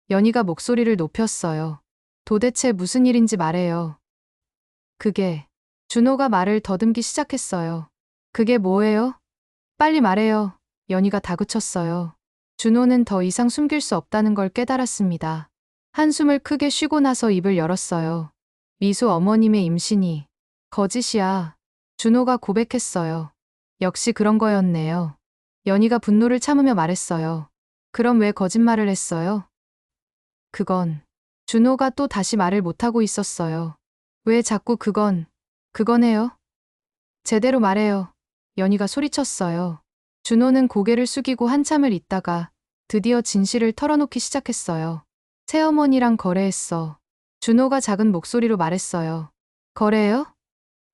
연희가 목소리를 높였어요. 도대체 무슨 일인지 말해요. 그게, 준호가 말을 더듬기 시작했어요. 그게 뭐예요? 빨리 말해요. 연희가 다그쳤어요. 준호는 더 이상 숨길 수 없다는 걸 깨달았습니다. 한숨을 크게 쉬고 나서 입을 열었어요. 미수 어머님의 임신이 거짓이야. 준호가 고백했어요. 역시 그런 거였네요. 연희가 분노를 참으며 말했어요. 그럼 왜 거짓말을 했어요? 그건, 준호가 또 다시 말을 못하고 있었어요. 왜 자꾸 그거네요? 제대로 말해요. 연희가 소리쳤어요. 준호는 고개를 숙이고 한참을 있다가 드디어 진실을 털어놓기 시작했어요. 새어머니랑 거래했어. 준호가 작은 목소리로 말했어요. 거래요?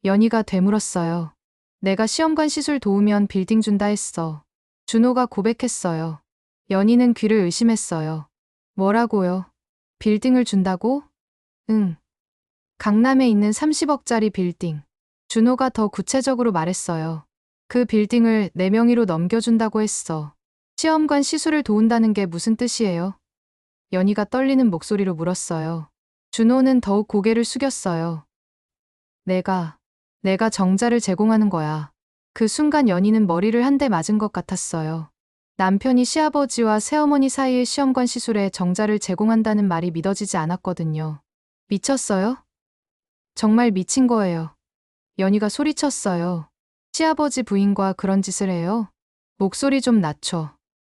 연희가 되물었어요. 내가 시험관 시술 도우면 빌딩 준다 했어. 준호가 고백했어요. 연희는 귀를 의심했어요. 뭐라고요? 빌딩을 준다고? 응. 강남에 있는 30억짜리 빌딩. 준호가 더 구체적으로 말했어요. 그 빌딩을 내 명의로 넘겨준다고 했어. 시험관 시술을 도운다는 게 무슨 뜻이에요? 연희가 떨리는 목소리로 물었어요. 준호는 더욱 고개를 숙였어요. 내가 정자를 제공하는 거야. 그 순간 연희는 머리를 한 대 맞은 것 같았어요. 남편이 시아버지와 새어머니 사이의 시험관 시술에 정자를 제공한다는 말이 믿어지지 않았거든요. 미쳤어요? 정말 미친 거예요. 연희가 소리쳤어요. 시아버지 부인과 그런 짓을 해요? 목소리 좀 낮춰.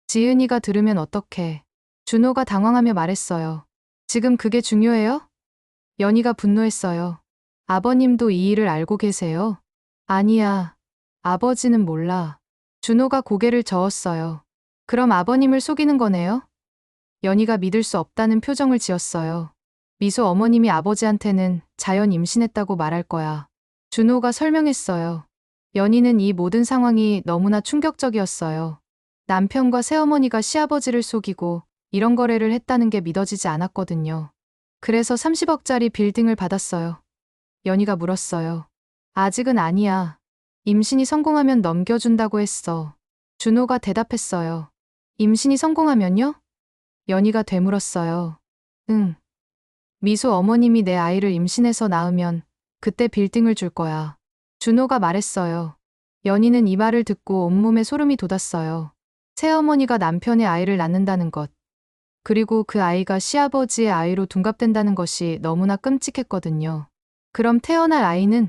지은이가 들으면 어떡해. 준호가 당황하며 말했어요. 지금 그게 중요해요? 연희가 분노했어요. 아버님도 이 일을 알고 계세요? 아니야. 아버지는 몰라. 준호가 고개를 저었어요. 그럼 아버님을 속이는 거네요? 연희가 믿을 수 없다는 표정을 지었어요. 미수 어머님이 아버지한테는 자연 임신했다고 말할 거야. 준호가 설명했어요. 연희는 이 모든 상황이 너무나 충격적이었어요. 남편과 새어머니가 시아버지를 속이고 이런 거래를 했다는 게 믿어지지 않았거든요. 그래서 30억짜리 빌딩을 받았어요. 연희가 물었어요. 아직은 아니야. 임신이 성공하면 넘겨준다고 했어. 준호가 대답했어요. 임신이 성공하면요? 연희가 되물었어요. 응. 미수 어머님이 내 아이를 임신해서 낳으면 그때 빌딩을 줄 거야. 준호가 말했어요. 연희는 이 말을 듣고 온몸에 소름이 돋았어요. 새어머니가 남편의 아이를 낳는다는 것. 그리고 그 아이가 시아버지의 아이로 둔갑된다는 것이 너무나 끔찍했거든요. 그럼 태어날 아이는?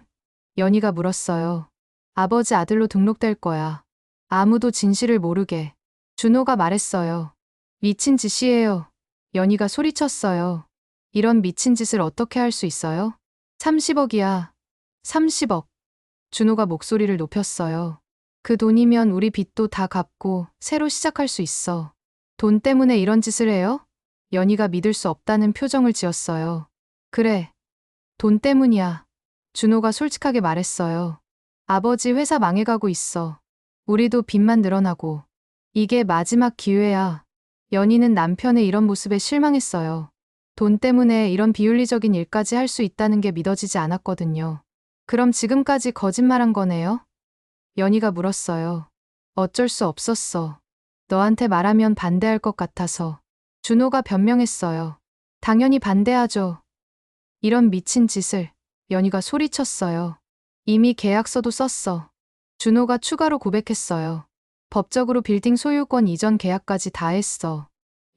연희가 물었어요. 아버지 아들로 등록될 거야. 아무도 진실을 모르게. 준호가 말했어요. 미친 짓이에요. 연희가 소리쳤어요. 이런 미친 짓을 어떻게 할 수 있어요? 30억이야. 30억. 준호가 목소리를 높였어요. 그 돈이면 우리 빚도 다 갚고 새로 시작할 수 있어. 돈 때문에 이런 짓을 해요? 연희가 믿을 수 없다는 표정을 지었어요. 그래. 돈 때문이야. 준호가 솔직하게 말했어요. 아버지 회사 망해가고 있어. 우리도 빚만 늘어나고. 이게 마지막 기회야. 연희는 남편의 이런 모습에 실망했어요. 돈 때문에 이런 비윤리적인 일까지 할 수 있다는 게 믿어지지 않았거든요. 그럼 지금까지 거짓말한 거네요? 연희가 물었어요. 어쩔 수 없었어. 너한테 말하면 반대할 것 같아서. 준호가 변명했어요. 당연히 반대하죠. 이런 미친 짓을. 연희가 소리쳤어요. 이미 계약서도 썼어. 준호가 추가로 고백했어요. 법적으로 빌딩 소유권 이전 계약까지 다 했어.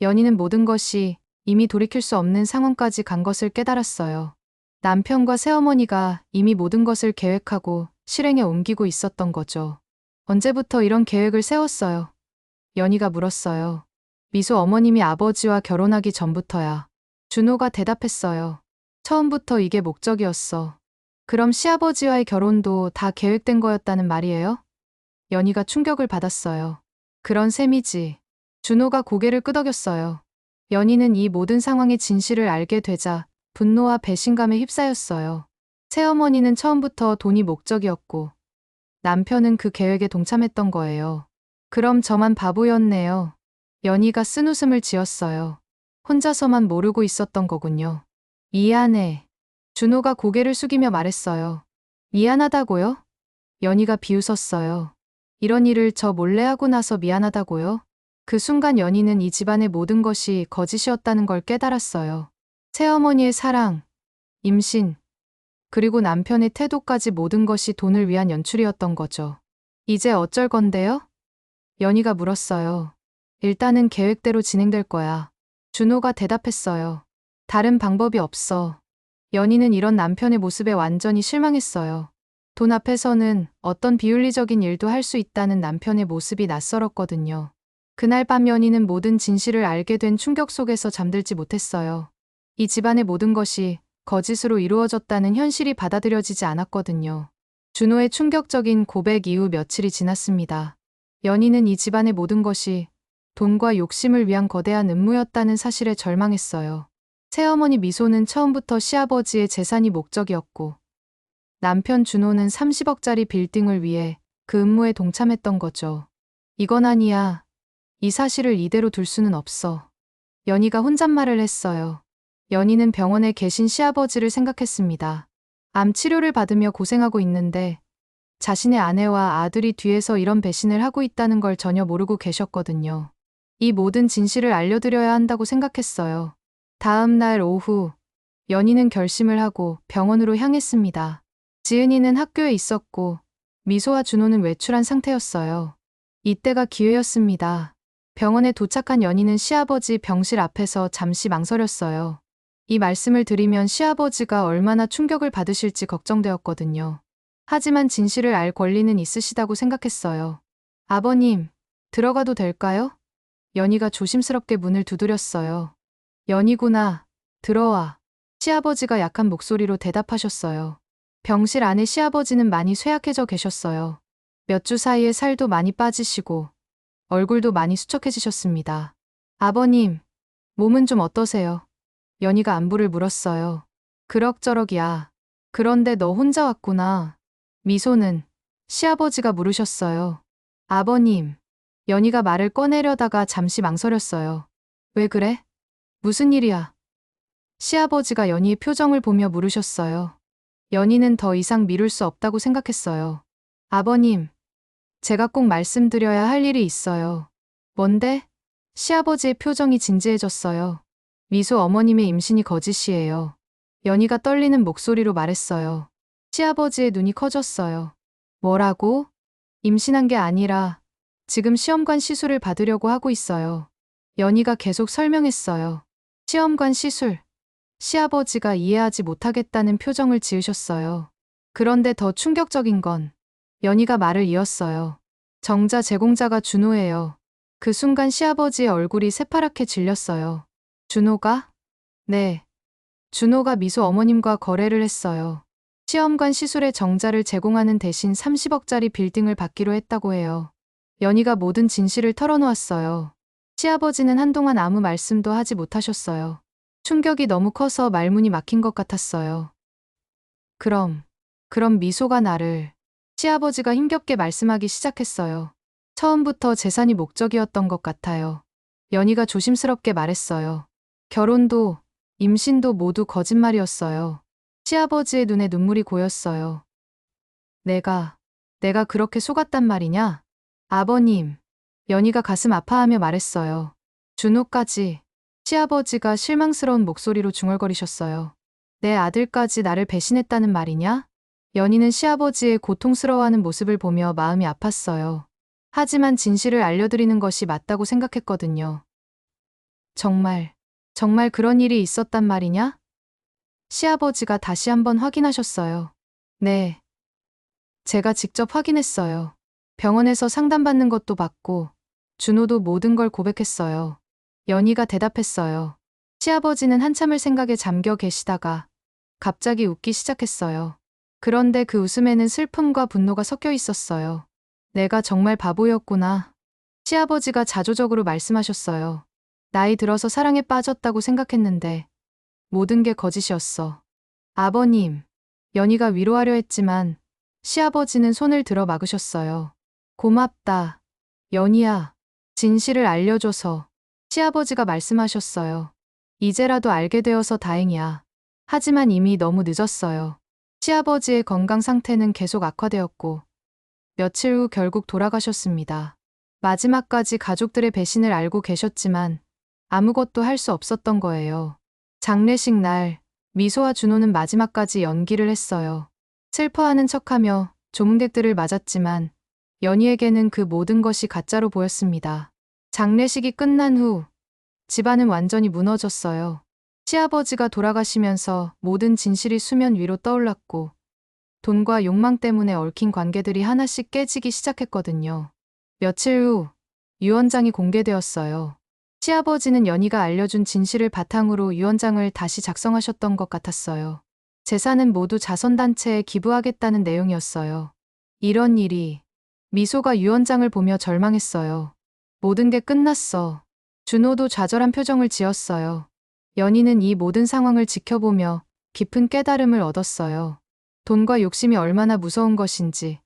연희는 모든 것이 이미 돌이킬 수 없는 상황까지 간 것을 깨달았어요. 남편과 새어머니가 이미 모든 것을 계획하고 실행에 옮기고 있었던 거죠. 언제부터 이런 계획을 세웠어요? 연희가 물었어요. 미수 어머님이 아버지와 결혼하기 전부터야. 준호가 대답했어요. 처음부터 이게 목적이었어. 그럼 시아버지와의 결혼도 다 계획된 거였다는 말이에요? 연희가 충격을 받았어요. 그런 셈이지. 준호가 고개를 끄덕였어요. 연희는 이 모든 상황의 진실을 알게 되자 분노와 배신감에 휩싸였어요. 새어머니는 처음부터 돈이 목적이었고 남편은 그 계획에 동참했던 거예요. 그럼 저만 바보였네요. 연희가 쓴웃음을 지었어요. 혼자서만 모르고 있었던 거군요. 미안해. 준호가 고개를 숙이며 말했어요. 미안하다고요? 연희가 비웃었어요. 이런 일을 저 몰래 하고 나서 미안하다고요? 그 순간 연희는 이 집안의 모든 것이 거짓이었다는 걸 깨달았어요. 새어머니의 사랑, 임신, 그리고 남편의 태도까지 모든 것이 돈을 위한 연출이었던 거죠. 이제 어쩔 건데요? 연희가 물었어요. 일단은 계획대로 진행될 거야. 준호가 대답했어요. 다른 방법이 없어. 연희는 이런 남편의 모습에 완전히 실망했어요. 돈 앞에서는 어떤 비윤리적인 일도 할 수 있다는 남편의 모습이 낯설었거든요. 그날 밤 연희는 모든 진실을 알게 된 충격 속에서 잠들지 못했어요. 이 집안의 모든 것이 거짓으로 이루어졌다는 현실이 받아들여지지 않았거든요. 준호의 충격적인 고백 이후 며칠이 지났습니다. 연희는 이 집안의 모든 것이 돈과 욕심을 위한 거대한 음모였다는 사실에 절망했어요. 새어머니 미소는 처음부터 시아버지의 재산이 목적이었고 남편 준호는 30억짜리 빌딩을 위해 그 음모에 동참했던 거죠. 이건 아니야. 이 사실을 이대로 둘 수는 없어. 연희가 혼잣말을 했어요. 연희는 병원에 계신 시아버지를 생각했습니다. 암 치료를 받으며 고생하고 있는데 자신의 아내와 아들이 뒤에서 이런 배신을 하고 있다는 걸 전혀 모르고 계셨거든요. 이 모든 진실을 알려드려야 한다고 생각했어요. 다음 날 오후, 연희는 결심을 하고 병원으로 향했습니다. 지은이는 학교에 있었고 미소와 준호는 외출한 상태였어요. 이때가 기회였습니다. 병원에 도착한 연희는 시아버지 병실 앞에서 잠시 망설였어요. 이 말씀을 드리면 시아버지가 얼마나 충격을 받으실지 걱정되었거든요. 하지만 진실을 알 권리는 있으시다고 생각했어요. 아버님, 들어가도 될까요? 연희가 조심스럽게 문을 두드렸어요. 연희구나. 들어와. 시아버지가 약한 목소리로 대답하셨어요. 병실 안에 시아버지는 많이 쇠약해져 계셨어요. 몇 주 사이에 살도 많이 빠지시고 얼굴도 많이 수척해지셨습니다. 아버님, 몸은 좀 어떠세요? 연희가 안부를 물었어요. 그럭저럭이야. 그런데 너 혼자 왔구나. 미소는 시아버지가 물으셨어요. 아버님, 연희가 말을 꺼내려다가 잠시 망설였어요. 왜 그래? 무슨 일이야? 시아버지가 연희의 표정을 보며 물으셨어요. 연희는 더 이상 미룰 수 없다고 생각했어요. 아버님, 제가 꼭 말씀드려야 할 일이 있어요. 뭔데? 시아버지의 표정이 진지해졌어요. 미소 어머님의 임신이 거짓이에요. 연희가 떨리는 목소리로 말했어요. 시아버지의 눈이 커졌어요. 뭐라고? 임신한 게 아니라 지금 시험관 시술을 받으려고 하고 있어요. 연희가 계속 설명했어요. 시험관 시술. 시아버지가 이해하지 못하겠다는 표정을 지으셨어요. 그런데 더 충격적인 건 연희가 말을 이었어요. 정자 제공자가 준호예요. 그 순간 시아버지의 얼굴이 새파랗게 질렸어요. 준호가? 네. 준호가 미소 어머님과 거래를 했어요. 시험관 시술의 정자를 제공하는 대신 30억짜리 빌딩을 받기로 했다고 해요. 연희가 모든 진실을 털어놓았어요. 시아버지는 한동안 아무 말씀도 하지 못하셨어요. 충격이 너무 커서 말문이 막힌 것 같았어요. 그럼 미소가 나를. 시아버지가 힘겹게 말씀하기 시작했어요. 처음부터 재산이 목적이었던 것 같아요. 연희가 조심스럽게 말했어요. 결혼도, 임신도 모두 거짓말이었어요. 시아버지의 눈에 눈물이 고였어요. 내가 그렇게 속았단 말이냐? 아버님, 연희가 가슴 아파하며 말했어요. 준호까지. 시아버지가 실망스러운 목소리로 중얼거리셨어요. 내 아들까지 나를 배신했다는 말이냐? 연희는 시아버지의 고통스러워하는 모습을 보며 마음이 아팠어요. 하지만 진실을 알려드리는 것이 맞다고 생각했거든요. 정말 그런 일이 있었단 말이냐? 시아버지가 다시 한번 확인하셨어요. 네. 제가 직접 확인했어요. 병원에서 상담받는 것도 받고 준호도 모든 걸 고백했어요. 연희가 대답했어요. 시아버지는 한참을 생각에 잠겨 계시다가 갑자기 웃기 시작했어요. 그런데 그 웃음에는 슬픔과 분노가 섞여 있었어요. 내가 정말 바보였구나. 시아버지가 자조적으로 말씀하셨어요. 나이 들어서 사랑에 빠졌다고 생각했는데 모든 게 거짓이었어. 아버님, 연희가 위로하려 했지만 시아버지는 손을 들어 막으셨어요. 고맙다. 연희야, 진실을 알려줘서. 시아버지가 말씀하셨어요. 이제라도 알게 되어서 다행이야. 하지만 이미 너무 늦었어요. 시아버지의 건강 상태는 계속 악화되었고 며칠 후 결국 돌아가셨습니다. 마지막까지 가족들의 배신을 알고 계셨지만 아무것도 할 수 없었던 거예요. 장례식 날, 미소와 준호는 마지막까지 연기를 했어요. 슬퍼하는 척하며 조문객들을 맞았지만 연희에게는 그 모든 것이 가짜로 보였습니다. 장례식이 끝난 후 집안은 완전히 무너졌어요. 시아버지가 돌아가시면서 모든 진실이 수면 위로 떠올랐고 돈과 욕망 때문에 얽힌 관계들이 하나씩 깨지기 시작했거든요. 며칠 후 유언장이 공개되었어요. 시아버지는 연희가 알려준 진실을 바탕으로 유언장을 다시 작성하셨던 것 같았어요. 재산은 모두 자선단체에 기부하겠다는 내용이었어요. 이런 일이. 미소가 유언장을 보며 절망했어요. 모든 게 끝났어. 준호도 좌절한 표정을 지었어요. 연희는 이 모든 상황을 지켜보며 깊은 깨달음을 얻었어요. 돈과 욕심이 얼마나 무서운 것인지,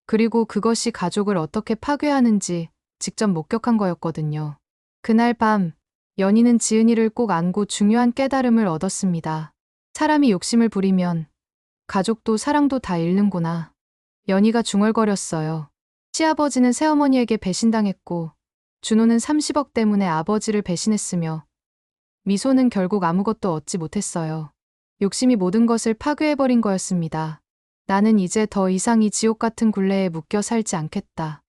그리고 그것이 가족을 어떻게 파괴하는지 직접 목격한 거였거든요. 그날 밤, 연희는 지은이를 꼭 안고 중요한 깨달음을 얻었습니다. 사람이 욕심을 부리면 가족도 사랑도 다 잃는구나. 연희가 중얼거렸어요. 시아버지는 새어머니에게 배신당했고 준호는 30억 때문에 아버지를 배신했으며 미소는 결국 아무것도 얻지 못했어요. 욕심이 모든 것을 파괴해버린 거였습니다. 나는 이제 더 이상 이 지옥 같은 굴레에 묶여 살지 않겠다.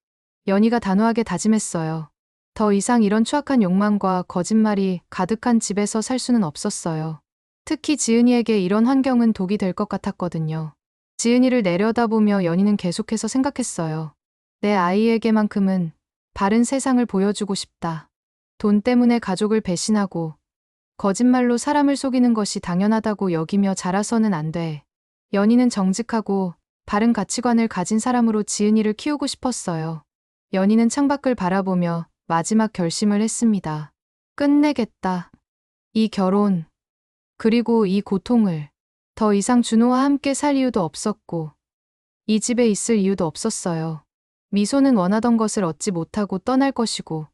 연희가 단호하게 다짐했어요. 더 이상 이런 추악한 욕망과 거짓말이 가득한 집에서 살 수는 없었어요. 특히 지은이에게 이런 환경은 독이 될 것 같았거든요. 지은이를 내려다보며 연희는 계속해서 생각했어요. 내 아이에게만큼은 바른 세상을 보여주고 싶다. 돈 때문에 가족을 배신하고 거짓말로 사람을 속이는 것이 당연하다고 여기며 자라서는 안 돼. 연희는 정직하고 바른 가치관을 가진 사람으로 지은이를 키우고 싶었어요. 연희는 창밖을 바라보며 마지막 결심을 했습니다. 끝내겠다. 이 결혼, 그리고 이 고통을. 더 이상 준호와 함께 살 이유도 없었고 이 집에 있을 이유도 없었어요. 미소는 원하던 것을 얻지 못하고 떠날 것이고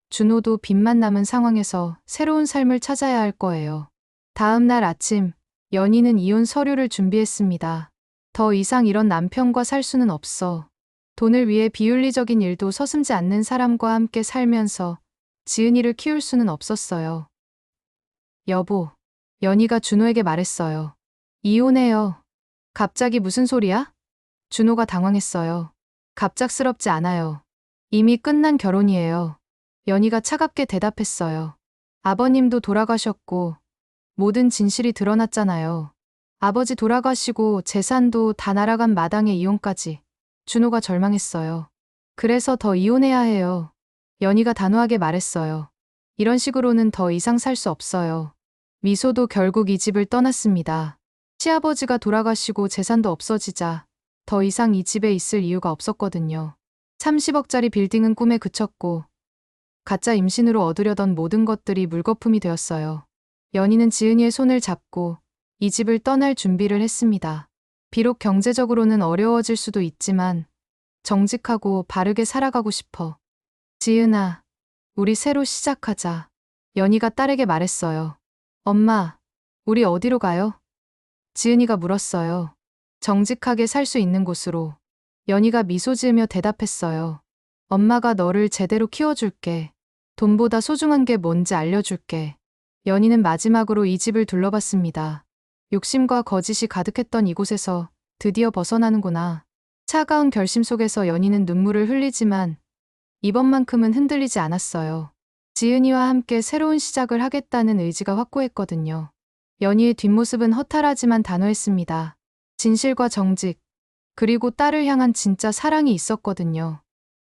준호도 빚만 남은 상황에서 새로운 삶을 찾아야 할 거예요. 다음 날 아침, 연희는 이혼 서류를 준비했습니다. 더 이상 이런 남편과 살 수는 없어. 돈을 위해 비윤리적인 일도 서슴지 않는 사람과 함께 살면서 지은이를 키울 수는 없었어요. 여보, 연희가 준호에게 말했어요. 이혼해요. 갑자기 무슨 소리야? 준호가 당황했어요. 갑작스럽지 않아요. 이미 끝난 결혼이에요. 연희가 차갑게 대답했어요. 아버님도 돌아가셨고 모든 진실이 드러났잖아요. 아버지 돌아가시고 재산도 다 날아간 마당에 이혼까지. 준호가 절망했어요. 그래서 더 이혼해야 해요. 연희가 단호하게 말했어요. 이런 식으로는 더 이상 살 수 없어요. 미소도 결국 이 집을 떠났습니다. 시아버지가 돌아가시고 재산도 없어지자 더 이상 이 집에 있을 이유가 없었거든요. 30억짜리 빌딩은 꿈에 그쳤고 가짜 임신으로 얻으려던 모든 것들이 물거품이 되었어요. 연희는 지은이의 손을 잡고 이 집을 떠날 준비를 했습니다. 비록 경제적으로는 어려워질 수도 있지만 정직하고 바르게 살아가고 싶어. 지은아, 우리 새로 시작하자. 연희가 딸에게 말했어요. 엄마, 우리 어디로 가요? 지은이가 물었어요. 정직하게 살 수 있는 곳으로. 연희가 미소 지으며 대답했어요. 엄마가 너를 제대로 키워줄게. 돈보다 소중한 게 뭔지 알려줄게. 연희는 마지막으로 이 집을 둘러봤습니다. 욕심과 거짓이 가득했던 이곳에서 드디어 벗어나는구나. 차가운 결심 속에서 연희는 눈물을 흘리지만 이번만큼은 흔들리지 않았어요. 지은이와 함께 새로운 시작을 하겠다는 의지가 확고했거든요. 연희의 뒷모습은 허탈하지만 단호했습니다. 진실과 정직, 그리고 딸을 향한 진짜 사랑이 있었거든요.